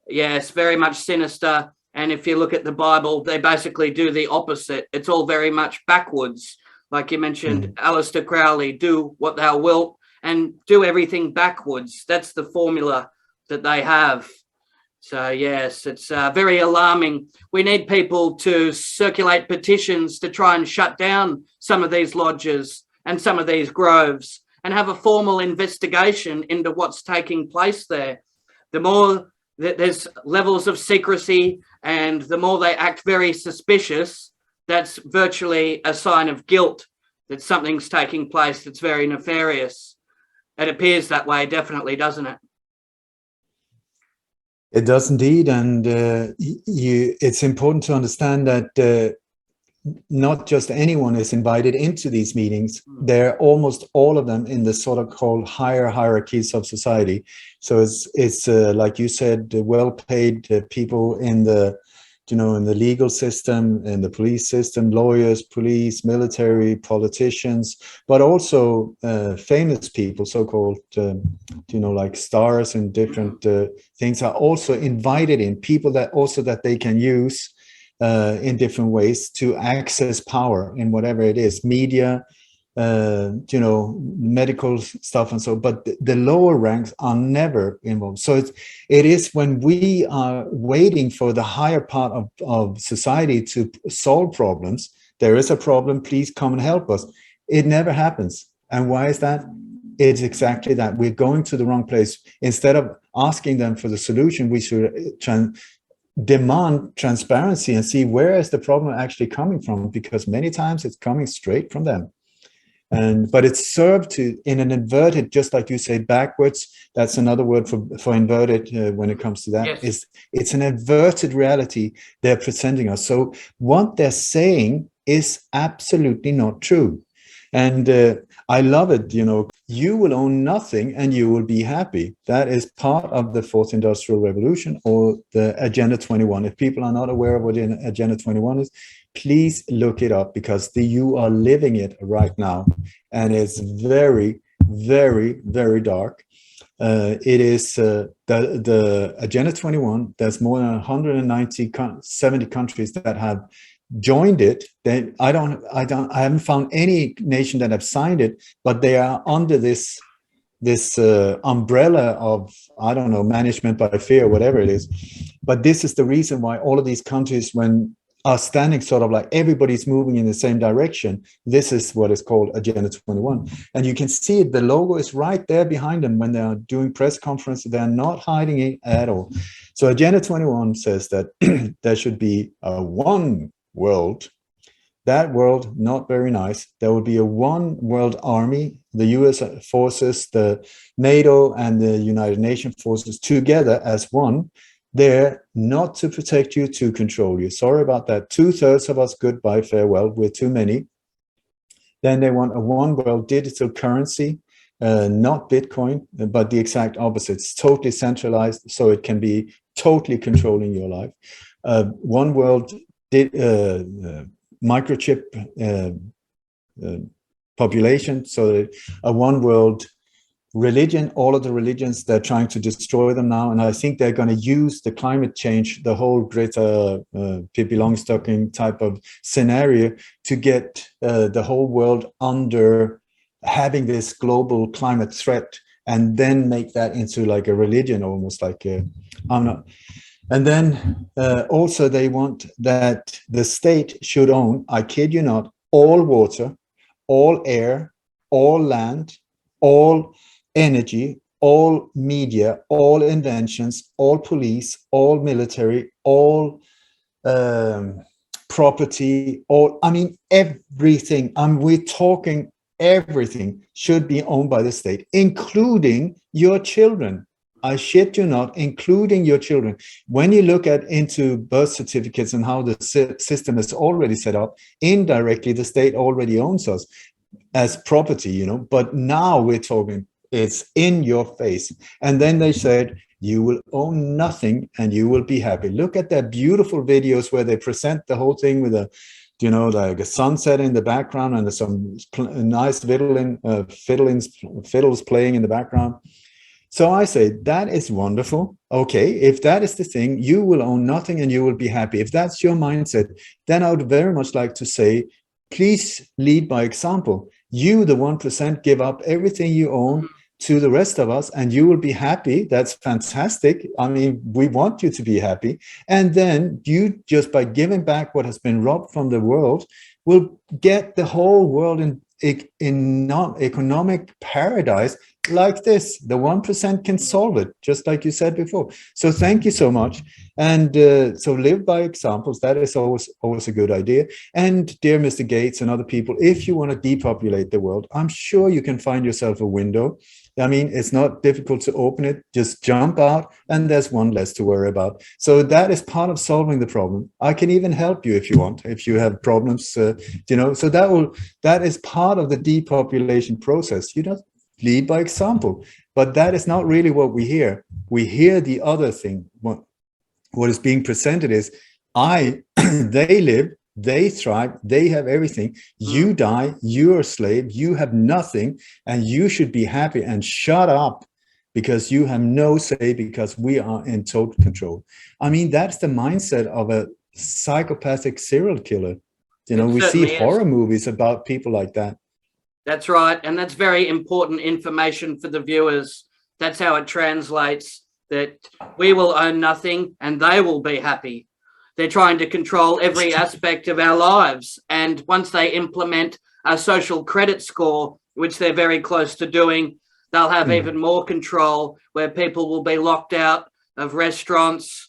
Yes, very much sinister. And if you look at the Bible, they basically do the opposite. It's all very much backwards. Like you mentioned, Aleister Crowley, do what thou wilt, and do everything backwards. That's the formula that they have. So yes, it's very alarming. We need people to circulate petitions to try and shut down some of these lodges and some of these groves, and have a formal investigation into what's taking place there. The more that there's levels of secrecy and the more they act very suspicious, that's virtually a sign of guilt that something's taking place that's very nefarious. It appears that way, definitely, doesn't it? It does indeed, and it's important to understand that not just anyone is invited into these meetings. They're almost all of them in the sort of called higher hierarchies of society. So it's like you said, well-paid people in the, in the legal system, in the police system, lawyers, police, military, politicians, but also famous people, so-called, like stars and different things are also invited in, people that they can use in different ways to access power in whatever it is, media, medical stuff and so, but the lower ranks are never involved. So it is when we are waiting for the higher part of society to solve problems, there is a problem, please come and help us. It never happens. And why is that? It's exactly that. We're going to the wrong place. Instead of asking them for the solution, we should demand transparency and see where is the problem actually coming from, because many times it's coming straight from them. But it's served to in an inverted, just like you say, backwards. That's another word for inverted when it comes to that. Yes. It's an inverted reality they're presenting us. So what they're saying is absolutely not true. And I love it, you will own nothing and you will be happy. That is part of the fourth industrial revolution, or the Agenda 21. If people are not aware of what Agenda 21 is, please look it up, because you are living it right now. And it's very, very, very dark. It is the Agenda 21. There's more than 170 countries that have joined it. I haven't found any nation that have signed it, but they are under this umbrella of, I don't know, management by fear, whatever it is. But this is the reason why all of these countries, when are standing sort of like everybody's moving in the same direction. This is what is called Agenda 21. And you can see it, the logo is right there behind them when they are doing press conferences. They're not hiding it at all. So Agenda 21 says that there should be a one world. That world, not very nice. There will be a one world army, the US forces, the NATO and the United Nations forces together as one. They're not to protect you, to control you. Sorry about that. 2/3 of us, goodbye, farewell. We're too many. Then they want a one world digital currency, not Bitcoin, but the exact opposite. It's totally centralized, so it can be totally controlling your life. One world microchip population, so a one world religion. All of the religions, they're trying to destroy them now, and I think they're going to use the climate change, the whole Greta Pippi Longstocking type of scenario, to get the whole world under having this global climate threat, and then make that into like a religion, almost like I'm not. And then also they want that the state should own, I kid you not, all water, all air, all land, all energy, all media, all inventions, all police, all military, all property, everything. We're talking everything should be owned by the state, including your children. I shit you not, including your children. When you look into birth certificates and how the system is already set up, indirectly the state already owns us as property, but now we're talking, it's in your face. And then they said, you will own nothing and you will be happy. Look at their beautiful videos where they present the whole thing with like a sunset in the background and some nice fiddles playing in the background. So I say, that is wonderful. Okay, if that is the thing, you will own nothing and you will be happy. If that's your mindset, then I would very much like to say, please lead by example. You, the 1%, give up everything you own to the rest of us and you will be happy. That's fantastic. We want you to be happy. And then you, just by giving back what has been robbed from the world, will get the whole world in economic paradise like this. The 1% can solve it, just like you said before. So thank you so much. And so live by examples. That is always a good idea. And dear Mr. Gates and other people, if you want to depopulate the world, I'm sure you can find yourself a window. I mean, it's not difficult to open it. Just jump out and there's one less to worry about. So that is part of solving the problem. I can even help you if you want, if you have problems, so that is part of the depopulation process. You don't lead by example, but that is not really what we hear. We hear the other thing. What is being presented is, they live, they thrive, they have everything. You die, you're a slave, you have nothing, and you should be happy and shut up because you have no say, because we are in total control. I mean, that's the mindset of a psychopathic serial killer. We see horror movies about people like that. That's right. And that's very important information for the viewers. That's how it translates, that we will own nothing and they will be happy. They're trying to control every aspect of our lives. And once they implement a social credit score, which they're very close to doing, they'll have even more control, where people will be locked out of restaurants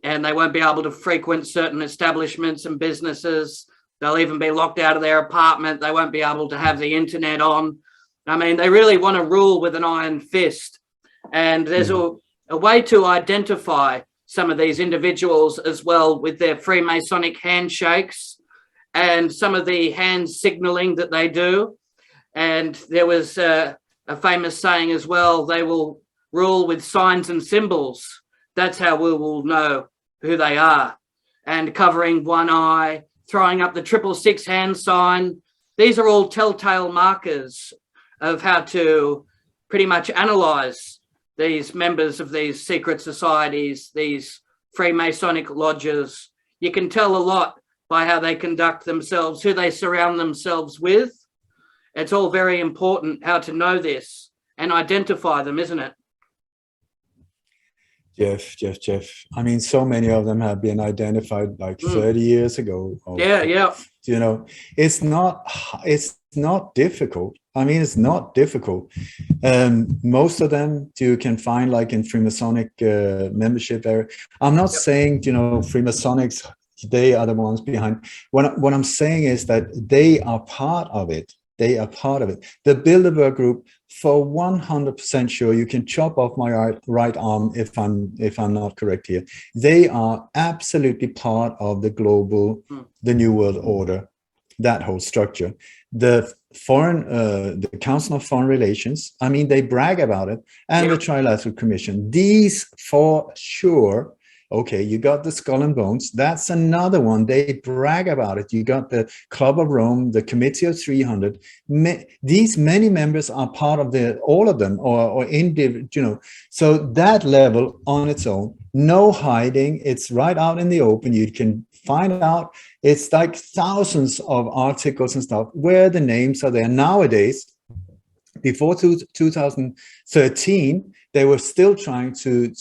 and they won't be able to frequent certain establishments and businesses. They'll even be locked out of their apartment. They won't be able to have the internet on. I mean, they really want to rule with an iron fist. And there's a way to identify some of these individuals as well, with their Freemasonic handshakes and some of the hand signaling that they do. And there was a famous saying as well, they will rule with signs and symbols. That's how we will know who they are. And covering one eye, throwing up the 666 hand sign. These are all telltale markers of how to pretty much analyze these members of these secret societies, these Freemasonic lodges. You can tell a lot by how they conduct themselves, who they surround themselves with. It's all very important how to know this and identify them, isn't it? Jeff. I mean, so many of them have been identified like 30 years ago. Yeah. It's not difficult. I mean, it's not difficult. Most of them you can find like in Freemasonic membership area. I'm not saying, Freemasonics, they are the ones behind. What I'm saying is that they are part of it. They are part of it. The Bilderberg Group, for 100% sure, you can chop off my right arm if I'm not correct here. They are absolutely part of the global, the New World Order, that whole structure. The Council of Foreign Relations, I mean, they brag about it, and the Trilateral Commission. These for sure. Okay, you got the Skull and Bones. That's another one. They brag about it. You got the Club of Rome, the Committee of 300. These many members are part of all of them, or individual. So that level on its own, no hiding. It's right out in the open. You can find out. It's like thousands of articles and stuff where the names are there nowadays. Before 2013. They were still trying to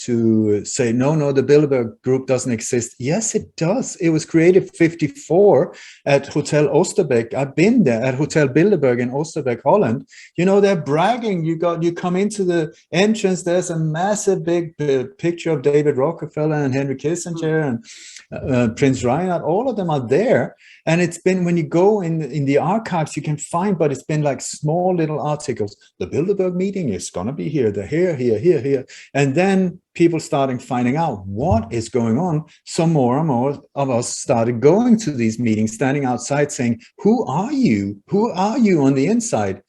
say, no, the Bilderberg Group doesn't exist. Yes, it does. It was created 1954 at Hotel Oosterbeek. I've been there at Hotel Bilderberg in Oosterbeek, Holland. They're bragging. You come into the entrance. There's a massive big picture of David Rockefeller and Henry Kissinger and Prince Reinhard. All of them are there. And it's been, when you go in the archives, you can find, but it's been like small little articles. The Bilderberg meeting is going to be here, here. And then people starting finding out what is going on. So more and more of us started going to these meetings, standing outside saying, who are you? Who are you on the inside?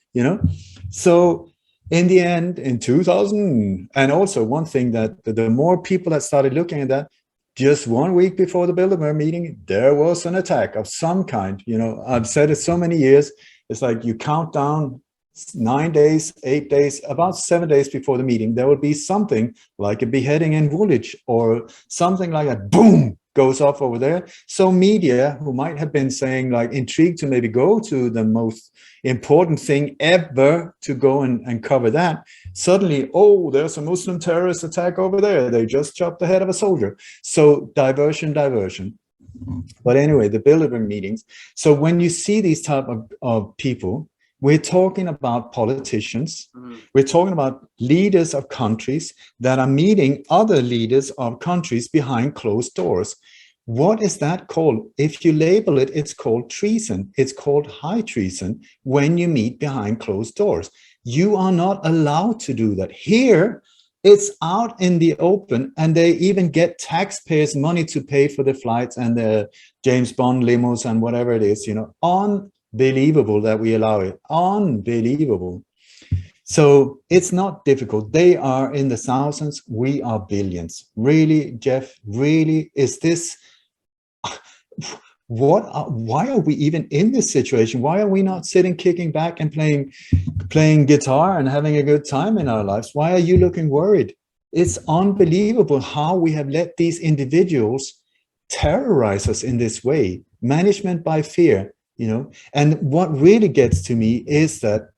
So in the end, in 2000, and also one thing that the more people that started looking at that, just 1 week before the Bilderberg meeting, there was an attack of some kind. I've said it so many years. It's like you count down 9 days, 8 days, about 7 days before the meeting, there will be something like a beheading in Woolwich or something like that. Boom, goes off over there. So media, who might have been saying like intrigued to maybe go to the most important thing ever to go and cover that, suddenly, oh, there's a Muslim terrorist attack over there. They just chopped the head of a soldier. So diversion. But anyway, the Bilderberg meetings. So when you see these type of people, We're talking about politicians. We're talking about leaders of countries that are meeting other leaders of countries behind closed doors. What is that called? If you label it, it's called treason. It's called high treason when you meet behind closed doors. You are not allowed to do that. Here, it's out in the open, and they even get taxpayers' money to pay for the flights and the James Bond limos and whatever it is, you know. Unbelievable that we allow it. Unbelievable. So it's not difficult. They are in the thousands. We are billions. Really, Jeff, really, is this... why are we even in this situation? Why are we not sitting, kicking back and playing guitar and having a good time in our lives? Why are you looking worried? It's unbelievable how we have let these individuals terrorize us in this way. Management by fear, you know. And what really gets to me is that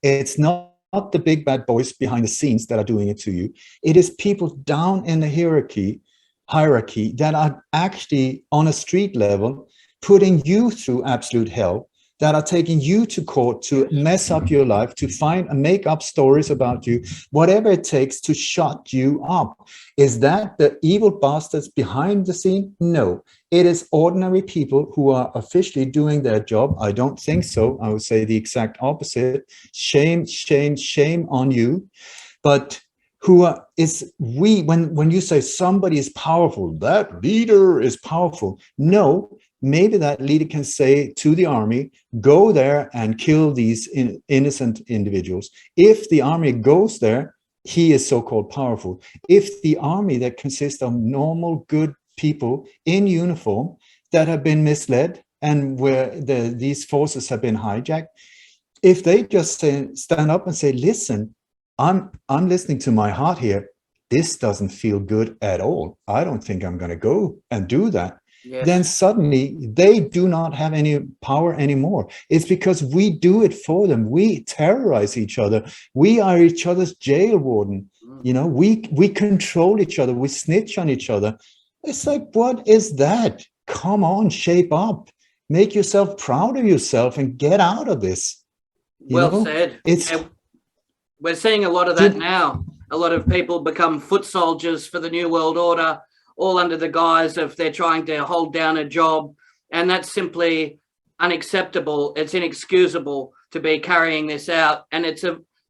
it's not the big bad boys behind the scenes that are doing it to you. It is people down in the hierarchy that are actually on a street level putting you through absolute hell, that are taking you to court to mess up your life, to find and make up stories about you, whatever it takes to shut you up. Is that the evil bastards behind the scene? No, it is ordinary people who are officially doing their job. I don't think so. I would say the exact opposite. Shame, shame, shame on you. But when you say somebody is powerful, that leader is powerful. No, maybe that leader can say to the army, go there and kill these innocent individuals. If the army goes there, he is so-called powerful. If the army that consists of normal, good people in uniform that have been misled and where these forces have been hijacked, if they just stand up and say, listen, I'm listening to my heart here. This doesn't feel good at all. I don't think I'm going to go and do that. Yes. Then suddenly they do not have any power anymore. It's because we do it for them. We terrorize each other. We are each other's jail warden. You know, we control each other. We snitch on each other. It's like, what is that? Come on, shape up. Make yourself proud of yourself and get out of this. Well said. We're seeing a lot of that now. A lot of people become foot soldiers for the New World Order, all under the guise of they're trying to hold down a job. And that's simply unacceptable. It's inexcusable to be carrying this out. And it's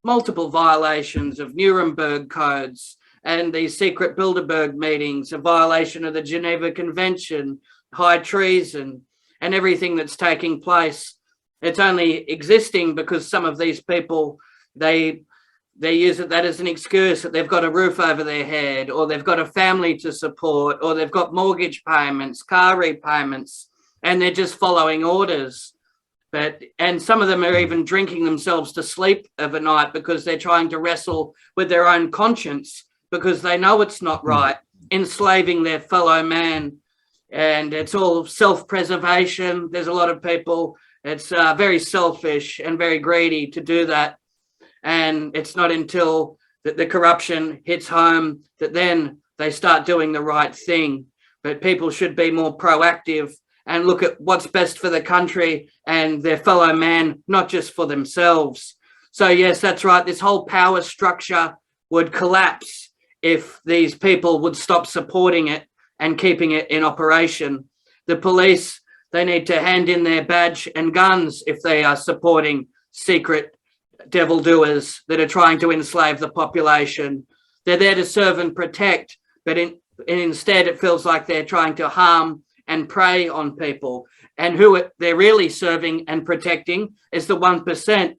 multiple violations of Nuremberg codes and these secret Bilderberg meetings, a violation of the Geneva Convention, high treason, and everything that's taking place. It's only existing because some of these people, they use that as an excuse that they've got a roof over their head, or they've got a family to support, or they've got mortgage payments, car repayments, and they're just following orders. And some of them are even drinking themselves to sleep overnight because they're trying to wrestle with their own conscience because they know it's not right, enslaving their fellow man. And it's all self-preservation. There's a lot of people, it's very selfish and very greedy to do that. And it's not until that the corruption hits home that then they start doing the right thing. But people should be more proactive and look at what's best for the country and their fellow man, not just for themselves. So, yes, that's right. This whole power structure would collapse if these people would stop supporting it and keeping it in operation. The police, they need to hand in their badge and guns if they are supporting secret devil doers that are trying to enslave the population. They're there to serve and protect, but instead it feels like they're trying to harm and prey on people. And who they're really serving and protecting is the 1%,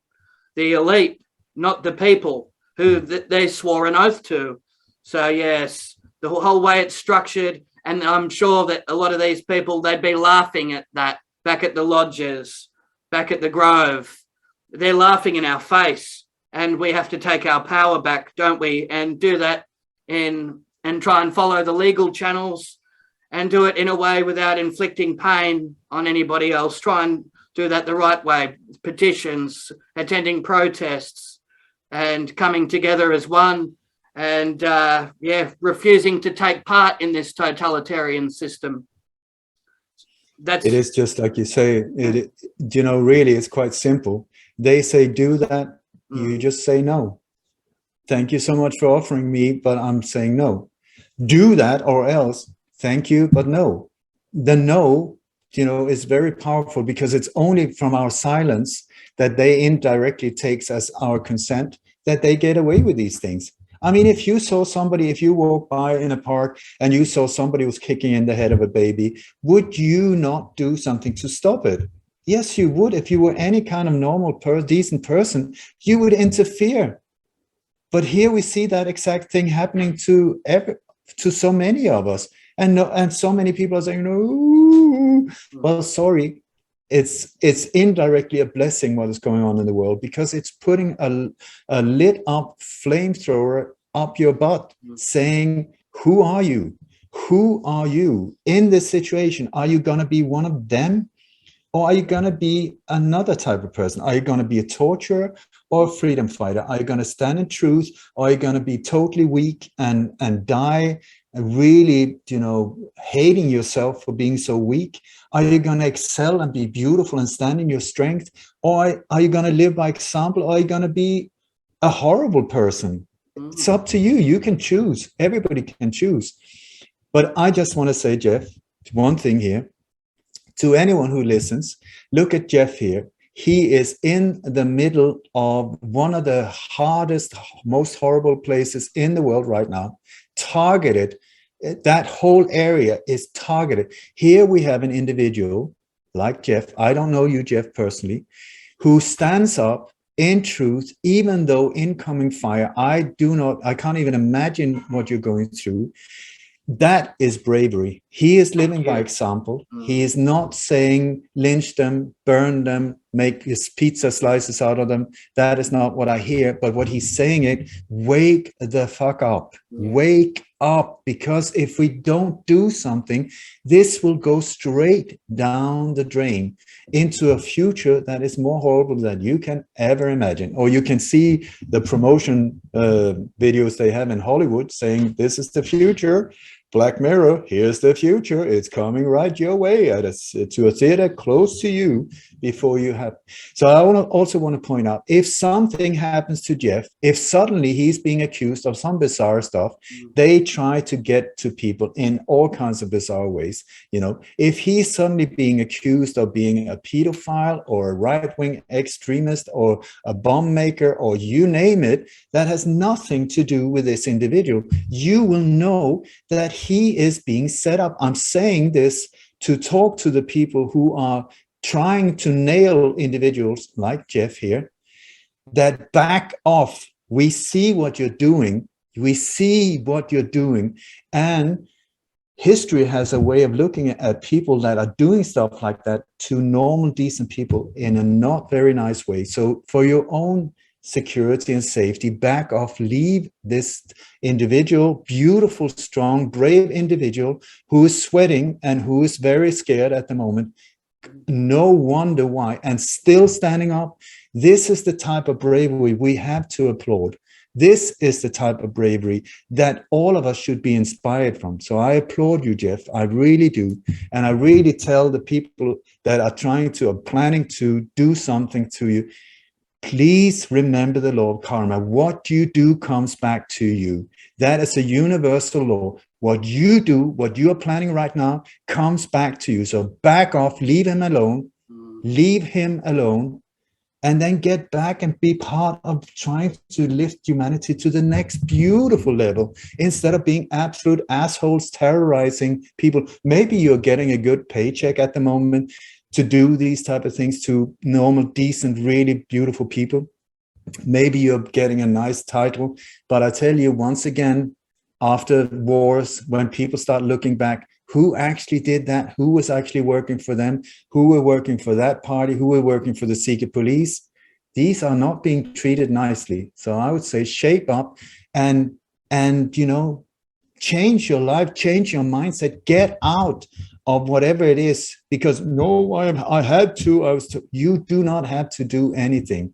the elite, not the people who they swore an oath to. So yes, the whole way it's structured, and I'm sure that a lot of these people, they'd be laughing at that back at the lodges, back at the Grove. They're laughing in our face, and we have to take our power back, don't we? And do that and try and follow the legal channels and do it in a way without inflicting pain on anybody else. Try and do that the right way. Petitions, attending protests, and coming together as one, and refusing to take part in this totalitarian system. It is just like you say, really, it's quite simple. They say, do that. You just say no. Thank you so much for offering me, but I'm saying no. Do that or else. Thank you, but no. The no, is very powerful, because it's only from our silence that they indirectly takes as our consent that they get away with these things. I mean, if you walk by in a park and you saw somebody was kicking in the head of a baby, would you not do something to stop it? Yes, you would. If you were any kind of normal, decent person, you would interfere. But here we see that exact thing happening to so many of us, and so many people are saying, no, well, sorry. It's indirectly a blessing what is going on in the world, because it's putting a lit up flamethrower up your butt, saying, who are you? Who are you in this situation? Are you going to be one of them? Or are you going to be another type of person? Are you going to be a torturer or a freedom fighter? Are you going to stand in truth? Or are you going to be totally weak and die, really, hating yourself for being so weak? Are you going to excel and be beautiful and stand in your strength? Or are you going to live by example? Or are you going to be a horrible person? It's up to you. You can choose. Everybody can choose. But I just want to say, Jeff, one thing here. To anyone who listens, look at Jeff here. He is in the middle of one of the hardest, most horrible places in the world right now, targeted. That whole area is targeted. Here we have an individual like Jeff. I don't know you, Jeff, personally, who stands up in truth, even though incoming fire. I can't even imagine what you're going through. That is bravery. He is living by example. He is not saying lynch them, burn them, make his pizza slices out of them. That is not what I hear. But what he's saying is, wake the fuck up. Wake up. Because if we don't do something, this will go straight down the drain into a future that is more horrible than you can ever imagine. Or you can see the promotion videos they have in Hollywood saying, this is the future. Black Mirror, here's the future. It's coming right your way to a theater close to you before you have. So I also want to point out, if something happens to Jeff, if suddenly he's being accused of some bizarre stuff, they try to get to people in all kinds of bizarre ways. If he's suddenly being accused of being a pedophile or a right-wing extremist or a bomb maker or you name it, that has nothing to do with this individual. You will know that he is being set up. I'm saying this to talk to the people who are trying to nail individuals like Jeff here, that back off. We see what you're doing. We see what you're doing. And history has a way of looking at people that are doing stuff like that to normal, decent people in a not very nice way. So for your own security and safety, back off, leave this individual, beautiful, strong, brave individual who is sweating and who is very scared at the moment. No wonder why, and still standing up. This is the type of bravery we have to applaud. This is the type of bravery that all of us should be inspired from. So I applaud you, Jeff. I really do. And I really tell the people that are planning to do something to you, please remember the law of karma. What you do comes back to you. That is a universal law. What you do, what you are planning right now, comes back to you. So back off, leave him alone, and then get back and be part of trying to lift humanity to the next beautiful level, instead of being absolute assholes terrorizing people. Maybe you're getting a good paycheck at the moment to do these type of things to normal, decent, really beautiful people. Maybe you're getting a nice title, but I tell you, once again, after wars, when people start looking back, who actually did that? Who was actually working for them? Who were working for that party? Who were working for the secret police? These are not being treated nicely. So I would say shape up and change your life, change your mindset, get out of whatever it is, because you do not have to do anything.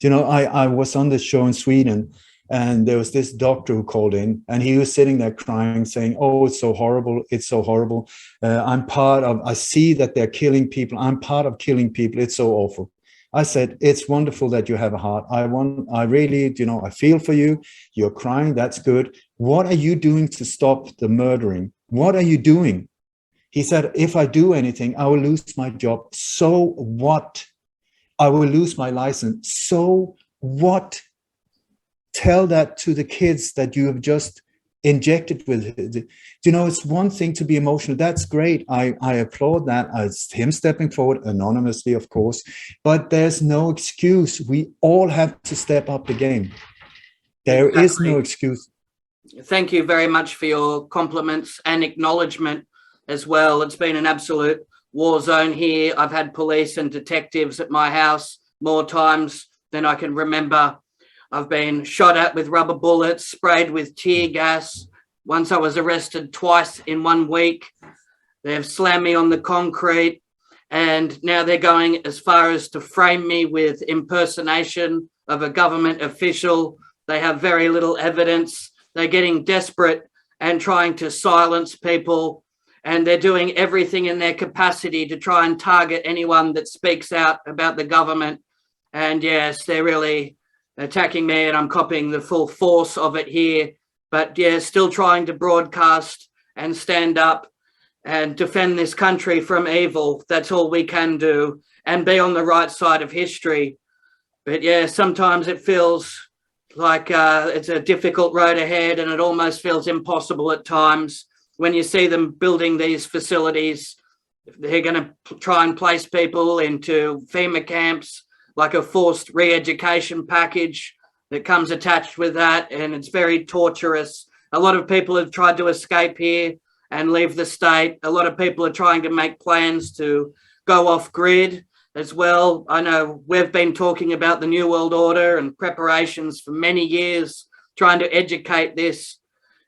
I was on this show in Sweden, and there was this doctor who called in, and he was sitting there crying, saying, oh, it's so horrible. It's so horrible. I see that they're killing people. I'm part of killing people. It's so awful. I said, it's wonderful that you have a heart. I really, I feel for you. You're crying. That's good. What are you doing to stop the murdering? What are you doing? He said, if I do anything, I will lose my job. So what? I will lose my license. So what? Tell that to the kids that you have just injected with. It's one thing to be emotional. That's great. I applaud that as him stepping forward anonymously, of course, but there's no excuse. We all have to step up the game. There is no excuse. Thank you very much for your compliments and acknowledgement as well. It's been an absolute war zone here. I've had police and detectives at my house more times than I can remember. I've been shot at with rubber bullets, sprayed with tear gas. Once I was arrested twice in 1 week. They've slammed me on the concrete, and now they're going as far as to frame me with impersonation of a government official. They have very little evidence. They're getting desperate and trying to silence people, and they're doing everything in their capacity to try and target anyone that speaks out about the government. And yes, they're really attacking me, and I'm copying the full force of it here. But yeah, still trying to broadcast and stand up and defend this country from evil. That's all we can do, and be on the right side of history. But yeah, sometimes it feels like it's a difficult road ahead, and it almost feels impossible at times when you see them building these facilities. They're going to try and place people into FEMA camps, like a forced re-education package that comes attached with that, and it's very torturous. A lot of people have tried to escape here and leave the state. A lot of people are trying to make plans to go off grid as well. I know we've been talking about the New World Order and preparations for many years, trying to educate this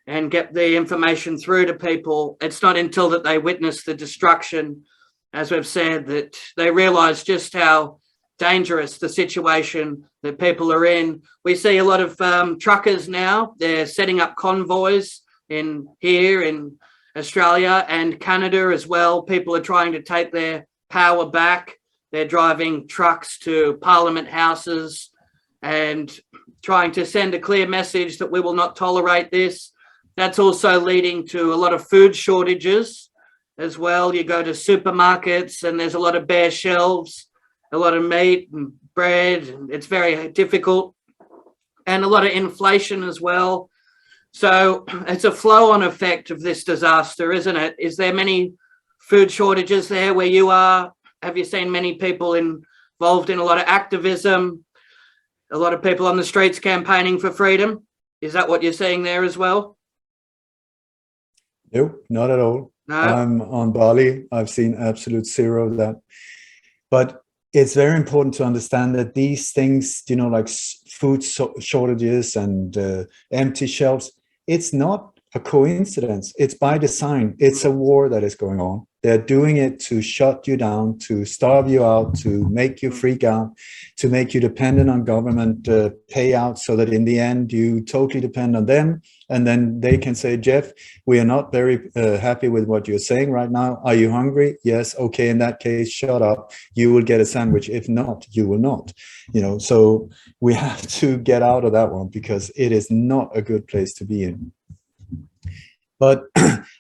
and get the information through to people. It's not until that they witness the destruction, as we've said, that they realize just how dangerous the situation that people are in. We see a lot of truckers now. They're setting up convoys here in Australia and Canada as well. People are trying to take their power back. They're driving trucks to parliament houses and trying to send a clear message that we will not tolerate this. That's also leading to a lot of food shortages as well. You go to supermarkets and there's a lot of bare shelves, a lot of meat and bread. It's very difficult, and a lot of inflation as well. So it's a flow-on effect of this disaster, isn't it? Is there many food shortages there where you are? Have you seen many people involved in a lot of activism, a lot of people on the streets campaigning for freedom? Is that what you're seeing there as well? No, not at all. No? I'm on Bali. I've seen absolute zero of that. But it's very important to understand that these things, like food shortages and empty shelves, it's not a coincidence. It's by design. It's a war that is going on. They're doing it to shut you down, to starve you out, to make you freak out, to make you dependent on government payouts, so that in the end you totally depend on them. And then they can say, Jeff, we are not very happy with what you're saying right now. Are you hungry? Yes. Okay. In that case, shut up. You will get a sandwich. If not, you will not. So we have to get out of that one, because it is not a good place to be in. But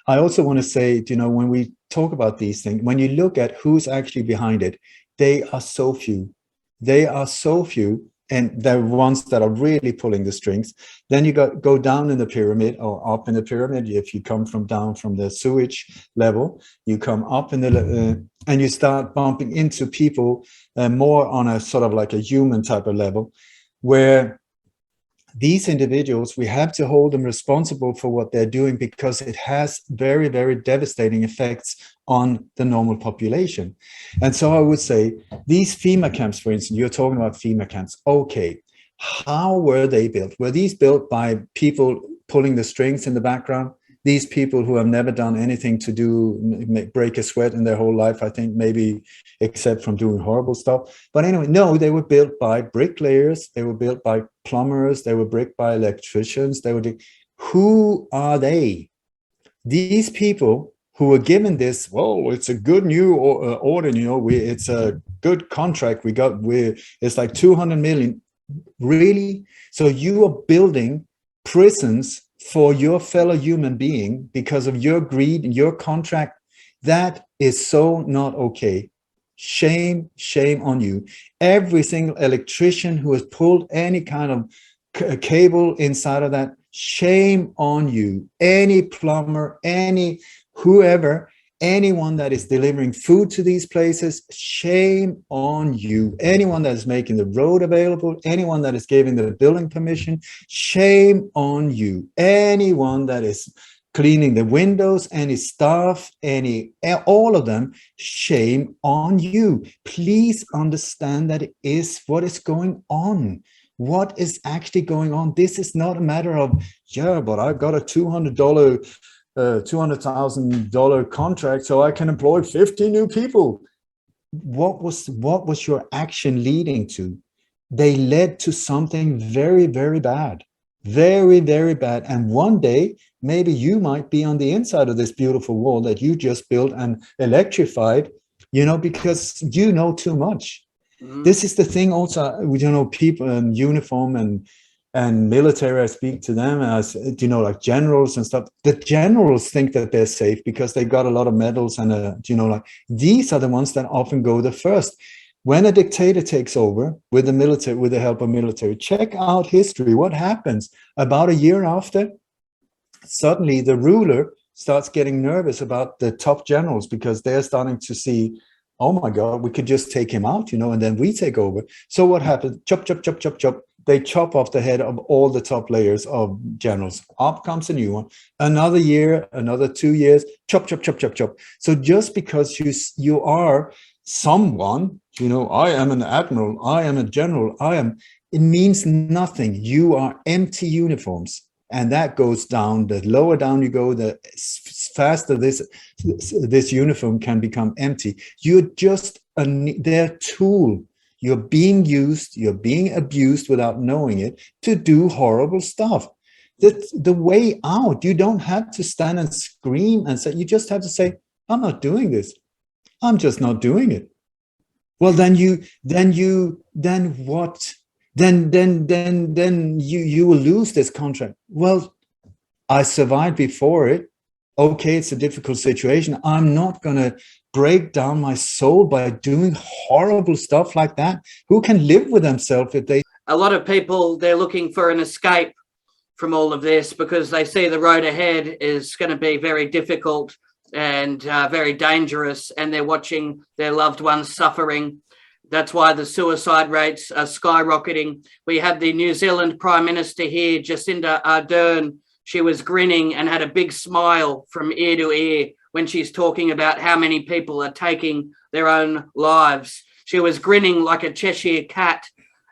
I also want to say, when we talk about these things, when you look at who's actually behind it, they are so few. They are so few, and they're ones that are really pulling the strings. Then you go down in the pyramid, or up in the pyramid. If you come down from the sewage level, you come up in the and you start bumping into people more on a sort of like a human type of level, where these individuals, we have to hold them responsible for what they're doing, because it has very, very devastating effects on the normal population. And so I would say these FEMA camps, for instance, you're talking about FEMA camps. Okay, how were they built? Were these built by people pulling the strings in the background? These people who have never done anything to break a sweat in their whole life, I think, maybe except from doing horrible stuff. But anyway, no, they were built by bricklayers. They were built by plumbers. They were built by electricians. Who are they? These people who were given this, well, it's a good new order, it's a good contract we got. It's like 200 million. Really? So you are building prisons for your fellow human being because of your greed and your contract? That is so not okay. Shame, shame on you. Every single electrician who has pulled any kind of cable inside of that, shame on you. Any plumber, any whoever, anyone that is delivering food to these places, shame on you. Anyone that is making the road available, anyone that is giving the building permission, shame on you. Anyone that is cleaning the windows, any staff, all of them, shame on you. Please understand that it is what is going on. What is actually going on? This is not a matter of, yeah, but I've got a $200,000 contract, so I can employ 50 new people. What was your action leading to? They led to something very, very bad, very, very bad. And one day, maybe you might be on the inside of this beautiful wall that you just built and electrified, because you know too much. This is the thing also, people in uniform and military, I speak to them as, like generals and stuff. The generals think that they're safe because they got a lot of medals and, these are the ones that often go the first. When a dictator takes over with the military, with the help of military, check out history. What happens? About a year after, suddenly the ruler starts getting nervous about the top generals because they're starting to see, oh my God, we could just take him out, and then we take over. So what happens? Chop, chop, chop, chop, chop. They chop off the head of all the top layers of generals. Up comes a new one. Another year, another 2 years, chop, chop, chop, chop, chop. So just because you are someone, I am an admiral, I am a general, it means nothing. You are empty uniforms. And that goes down. The lower down you go, the faster this uniform can become empty. You're just their tool. You're being used, you're being abused without knowing it to do horrible stuff. The way out, you don't have to stand and scream and say, you just have to say, I'm not doing this. I'm just not doing it. Well, then what? Then you will lose this contract. Well, I survived before it. Okay, it's a difficult situation. I'm not going to break down my soul by doing horrible stuff like that. Who can live with themselves if they... A lot of people, they're looking for an escape from all of this because they see the road ahead is going to be very difficult and very dangerous, and they're watching their loved ones suffering. That's why the suicide rates are skyrocketing. We had the New Zealand Prime Minister here, Jacinda Ardern. She was grinning and had a big smile from ear to ear when she's talking about how many people are taking their own lives. She was grinning like a Cheshire cat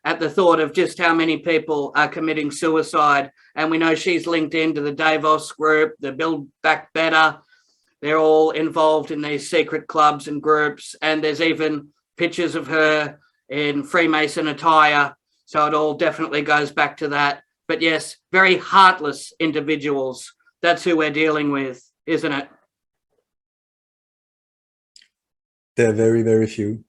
at the thought of just how many people are committing suicide. And we know she's linked into the Davos group, the Build Back Better. They're all involved in these secret clubs and groups. And there's even pictures of her in Freemason attire. So it all definitely goes back to that. But yes, very heartless individuals. That's who we're dealing with, isn't it? They're very, very few.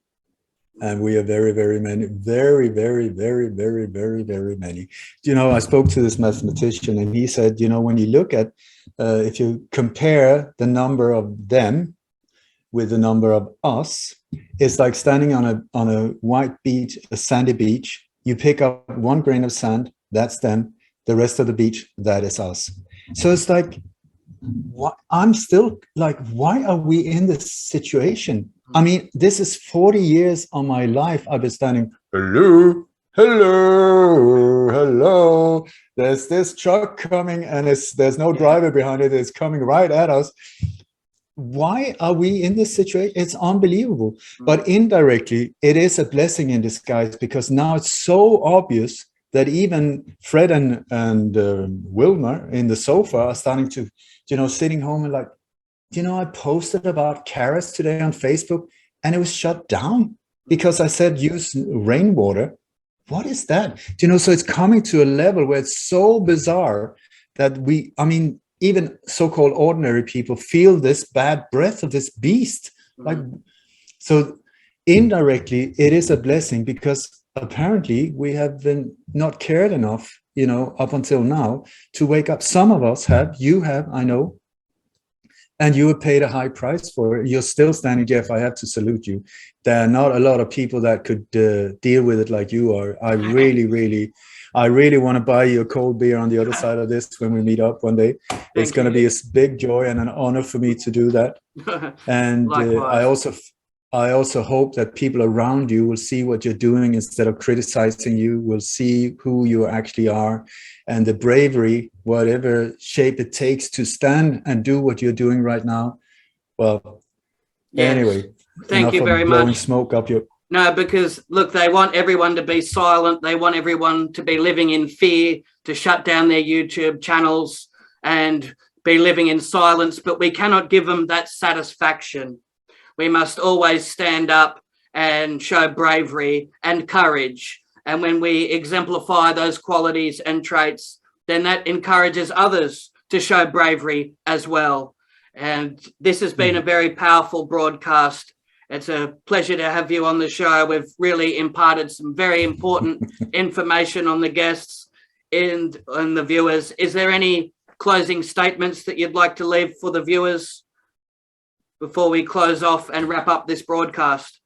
And we are very, very many, very, very, very, very, very, very many. I spoke to this mathematician and he said, when you look at, if you compare the number of them with the number of us, it's like standing on a white beach, a sandy beach. You pick up 1 grain of sand, that's them. The rest of the beach, that is us. So it's like, I'm still like, why are we in this situation? I mean, this is 40 years of my life. I've been standing, hello, hello, hello. There's this truck coming and there's no driver behind it. It's coming right at us. Why are we in this situation? It's unbelievable. But indirectly, it is a blessing in disguise because now it's so obvious that even Fred and Wilmer in the sofa are starting to, sitting home and like, I posted about carrots today on Facebook and it was shut down because I said use rainwater. What is that? So it's coming to a level where it's so bizarre that even so-called ordinary people feel this bad breath of this beast. Like, so indirectly, it is a blessing, because apparently we have been not cared enough, up until now, to wake up. Some of us have, you have, I know, and you have paid a high price for it. You're still standing, Jeff. I have to salute you. There are not a lot of people that could deal with it like you are. I really want to buy you a cold beer on the other side of this when we meet up one day. It's going to be a big joy and an honor for me to do that. And I also hope that people around you will see what you're doing instead of criticizing you, will see who you actually are, and the bravery, whatever shape it takes, to stand and do what you're doing right now. Well, yes. Anyway, thank you very blowing much. Smoke up your... No, because look, they want everyone to be silent. They want everyone to be living in fear, to shut down their YouTube channels and be living in silence. But we cannot give them that satisfaction. We must always stand up and show bravery and courage. And when we exemplify those qualities and traits, then that encourages others to show bravery as well. And this has been a very powerful broadcast. It's a pleasure to have you on the show. We've really imparted some very important information on the guests and the viewers. Is there any closing statements that you'd like to leave for the viewers before we close off and wrap up this broadcast?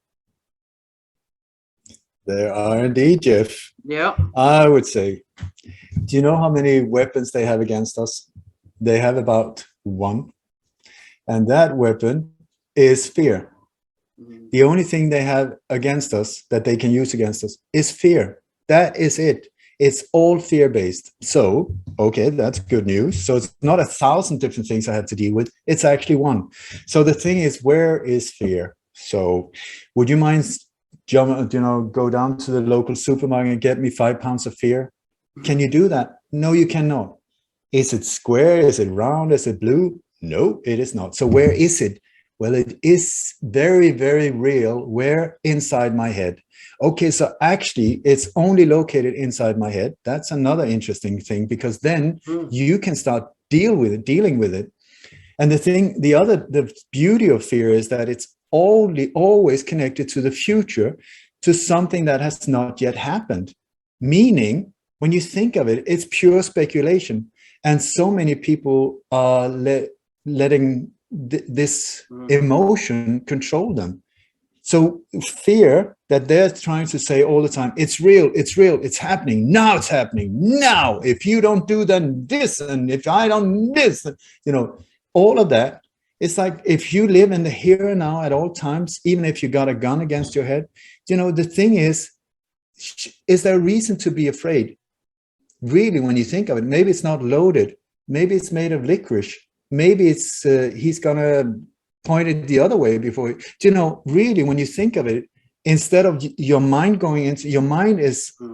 There are indeed, Jeff. Yeah. I would say, do you know how many weapons they have against us? They have about one. And that weapon is fear. The only thing they have against us that they can use against us is fear. That is it. It's all fear-based. So, okay, that's good news. So it's not 1,000 different things I have to deal with. It's actually one. So the thing is, where is fear? So would you mind, go down to the local supermarket and get me 5 pounds of fear? Can you do that? No, you cannot. Is it square? Is it round? Is it blue? No, it is not. So where is it? Well, it is very, very real. Where? Inside my head. Okay, so actually it's only located inside my head. That's another interesting thing, because then you can start dealing with it. And the beauty of fear is that it's always connected to the future, to something that has not yet happened. Meaning, when you think of it, it's pure speculation. And so many people are letting this emotion control them. So fear that they're trying to say all the time, it's real, it's happening, now it's happening, now, if you don't do then this, and if I don't this, all of that. It's like, if you live in the here and now at all times, even if you got a gun against your head, the thing is there a reason to be afraid? Really, when you think of it, maybe it's not loaded, maybe it's made of licorice, maybe it's he's gonna point it the other way before. Really, when you think of it, instead of your mind going into, your mind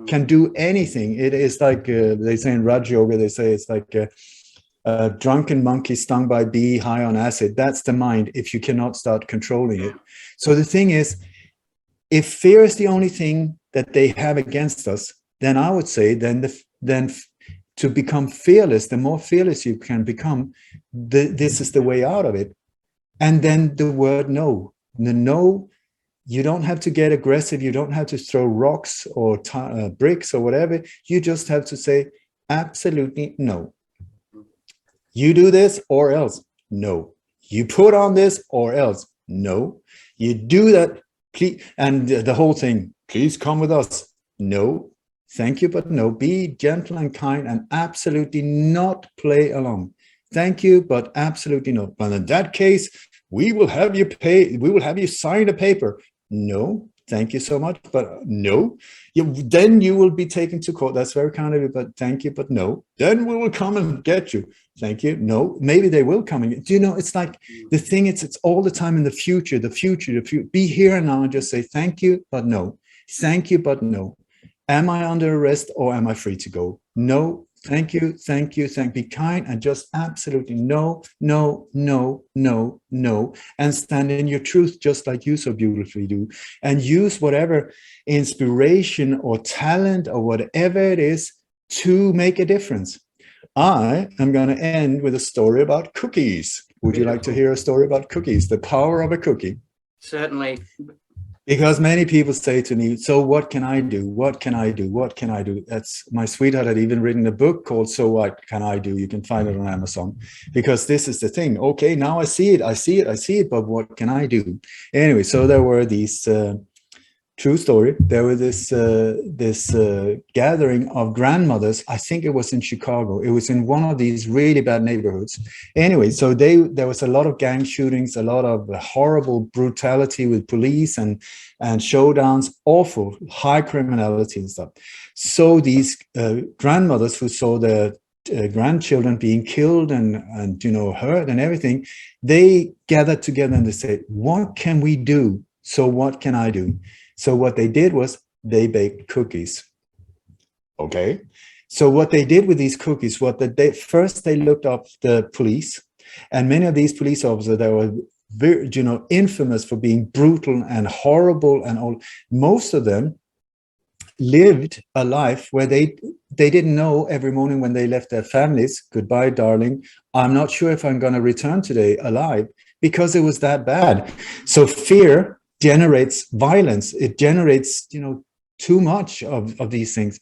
can do anything. It is like they say in Raj Yoga, they say it's like a drunken monkey stung by a bee high on acid. That's the mind, if you cannot start controlling it. So the thing is, if fear is the only thing that they have against us, then I would say then to become fearless, the more fearless you can become, this is the way out of it. And then the word no. The no, you don't have to get aggressive. You don't have to throw rocks or bricks or whatever. You just have to say absolutely no. You do this or else. No. You put on this or else. No. You do that, please. And the whole thing, please come with us. No. Thank you, but no. Be gentle and kind and absolutely not play along. Thank you, but absolutely no. But in that case, we will have you pay. We will have you sign a paper. No, thank you so much, but no. Then you will be taken to court. That's very kind of you, but thank you, but no. Then we will come and get you. Thank you. No, maybe they will come and it's like the thing. It's all the time in the future. The future. Be here and now and just say thank you, but no. Thank you, but no. Am I under arrest or am I free to go? No. Thank you, be kind, and just absolutely no, no, no, no, no, and stand in your truth just like you so beautifully do, and use whatever inspiration or talent or whatever it is to make a difference. I am going to end with a story about cookies. Would you like to hear a story about cookies? The power of a cookie. Certainly. Because many people say to me, so what can I do? What can I do? What can I do? That's my sweetheart had even written a book called So What Can I Do? You can find it on Amazon, because this is the thing. Okay, now I see it, but what can I do? Anyway, so there were these true story. There was this gathering of grandmothers. I think it was in Chicago. It was in one of these really bad neighborhoods. Anyway, so there was a lot of gang shootings, a lot of horrible brutality with police and showdowns, awful high criminality and stuff. So these grandmothers who saw their grandchildren being killed and hurt and everything, they gathered together and they said, "What can we do? So what can I do?" So what they did was they baked cookies. Okay. So what they did with these cookies, first they looked up the police, and many of these police officers that were very, infamous for being brutal and horrible and all. Most of them lived a life where they didn't know every morning when they left their families, "Goodbye, darling. I'm not sure if I'm going to return today alive," because it was that bad. So fear generates violence. It generates, too much of these things.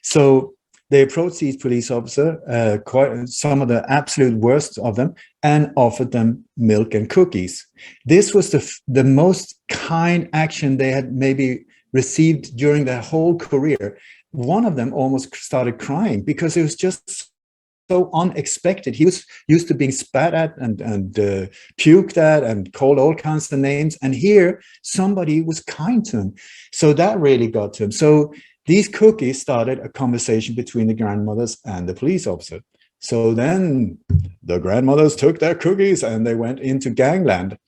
So they approached these police officers, quite some of the absolute worst of them, and offered them milk and cookies. This was the most kind action they had maybe received during their whole career. One of them almost started crying because it was just so unexpected. He was used to being spat at and puked at and called all kinds of names. And here somebody was kind to him. So that really got to him. So these cookies started a conversation between the grandmothers and the police officer. So then the grandmothers took their cookies and they went into gangland.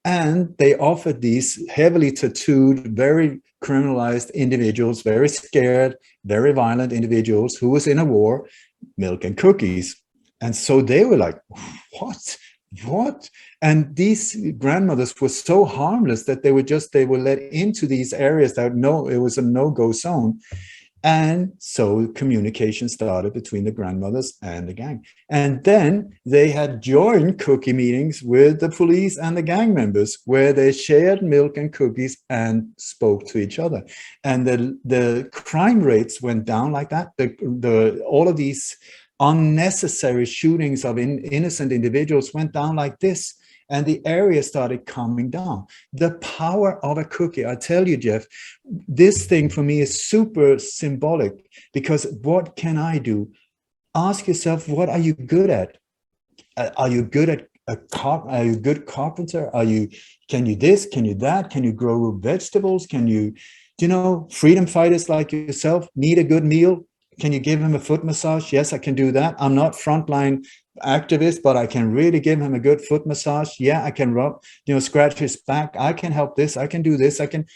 And they offered these heavily tattooed, very criminalized individuals, very scared, very violent individuals who was in a war, milk and cookies. And so they were like, what? And these grandmothers were so harmless that they were let into these areas that it was a no-go zone. And so communication started between the grandmothers and the gang. And then they had joint cookie meetings with the police and the gang members where they shared milk and cookies and spoke to each other. And the crime rates went down like that. All of these unnecessary shootings of innocent individuals went down like this. And the area started calming down. The power of a cookie. I tell you, Jeff, this thing for me is super symbolic, because what can I do? Ask yourself, what are you good at? Are you good at are you a good carpenter? Can you this? Can you that? Can you grow vegetables? Can you, freedom fighters like yourself need a good meal? Can you give him a foot massage? Yes, I can do that. I'm not frontline activist, but I can really give him a good foot massage. Yeah, I can rub, scratch his back. I can help this. I can do this. I can,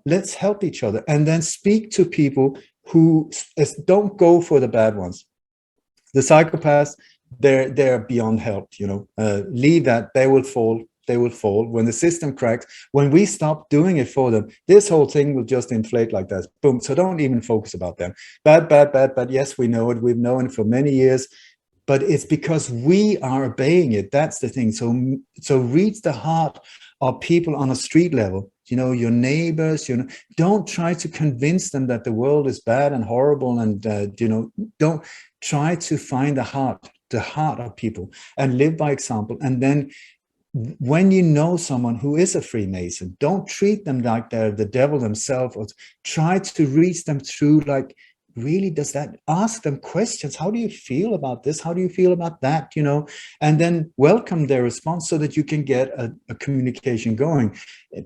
let's help each other. And then speak to people who don't go for the bad ones. The psychopaths, they're beyond help, leave that. They will fall. They will fall when the system cracks. When we stop doing it for them, this whole thing will just inflate like that. Boom. So don't even focus about them. Bad. Yes, we know it. We've known it for many years. But it's because we are obeying it. That's the thing. So reach the heart of people on a street level, your neighbors, don't try to convince them that the world is bad and horrible. And, don't try to find the heart of people and live by example. And then when you know someone who is a Freemason, don't treat them like they're the devil themselves, or try to reach them through like, really, does that, ask them questions. How do you feel about this? How do you feel about that? And then welcome their response so that you can get a communication going.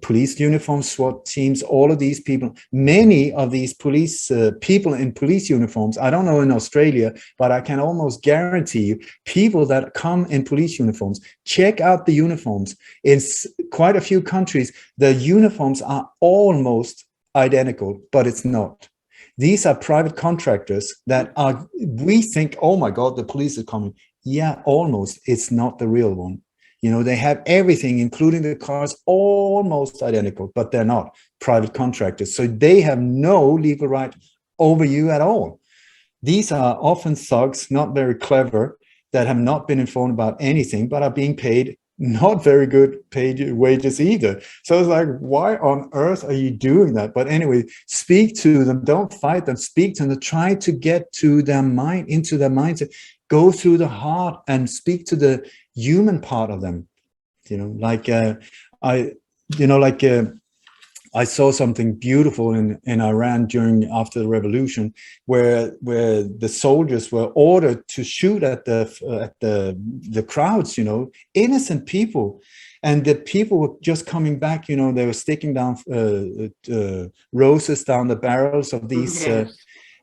Police uniforms, SWAT teams, all of these people, many of these police people in police uniforms, I don't know in Australia, but I can almost guarantee you, people that come in police uniforms, check out the uniforms. In quite a few countries, the uniforms are almost identical, but it's not. These are private contractors that we think, oh my God, the police are coming. Yeah, almost. It's not the real one. They have everything, including the cars, almost identical, but they're not private contractors. So they have no legal right over you at all. These are often thugs, not very clever, that have not been informed about anything, but are being paid not very good paid wages either. So it's like, why on earth are you doing that? But anyway, speak to them, don't fight them, speak to them, try to get to their mind, into their mindset, go through the heart and speak to the human part of them. You know, like I saw something beautiful in Iran after the revolution, where the soldiers were ordered to shoot at the crowds, you know, innocent people, and the people were just coming back. You know, they were sticking down roses down the barrels of these. Yes.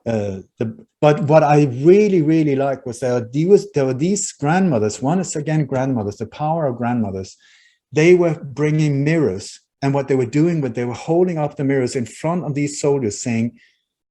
But what I really liked was there were these grandmothers. One is again grandmothers, the power of grandmothers. They were bringing mirrors. And what they were doing, they were holding up the mirrors in front of these soldiers, saying,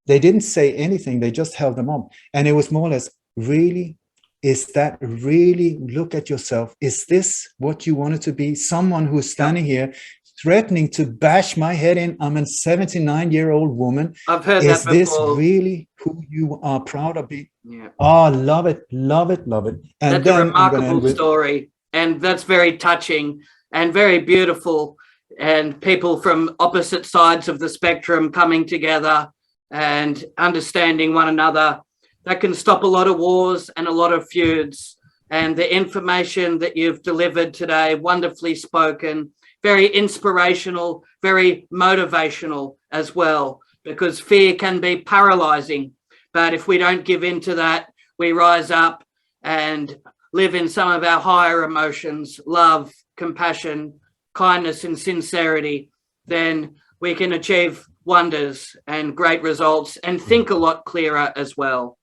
they didn't say anything, they just held them up. And it was more or less, really, is that really, look at yourself, is this what you wanted to be? Someone who's standing here threatening to bash my head in, I'm a 79-year-old woman. I've heard is that before. Is this really who you are proud of being? Yeah. Oh, love it, love it, love it. And that's a remarkable story, and that's very touching and very beautiful. And people from opposite sides of the spectrum coming together and understanding one another, that can stop a lot of wars and a lot of feuds. And the information that you've delivered today, wonderfully spoken, very inspirational, very motivational as well, because fear can be paralyzing. But if we don't give in to that, we rise up and live in some of our higher emotions, love, compassion, kindness and sincerity, then we can achieve wonders and great results and think a lot clearer as well.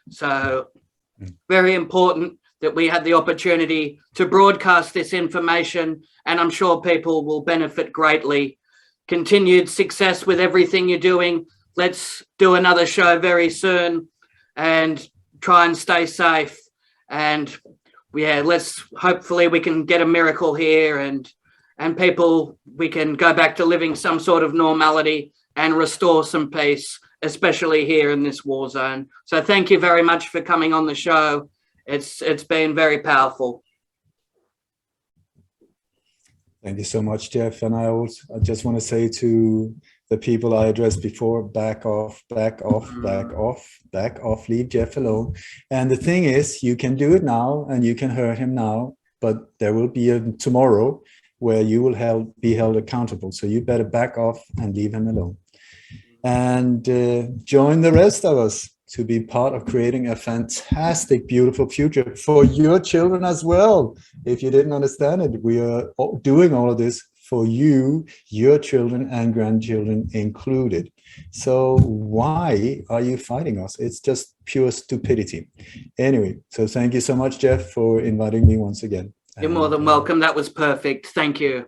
So very important that we had the opportunity to broadcast this information, and I'm sure people will benefit greatly. Continued success with everything you're doing. Let's do another show very soon and try and stay safe. And yeah, hopefully we can get a miracle here and people, we can go back to living some sort of normality and restore some peace, especially here in this war zone. So thank you very much for coming on the show. It's been very powerful. Thank you so much, Jeff. And I just want to say to the people I addressed before, back off, back off, back off, back off, leave Jeff alone. And the thing is, you can do it now and you can hurt him now, but there will be a tomorrow where you will be held accountable. So you better back off and leave him alone. And join the rest of us to be part of creating a fantastic, beautiful future for your children as well. If you didn't understand it, we are doing all of this for you, your children and grandchildren included. So why are you fighting us? It's just pure stupidity. Anyway, so thank you so much, Jeff, for inviting me once again. You're more than welcome. That was perfect. Thank you.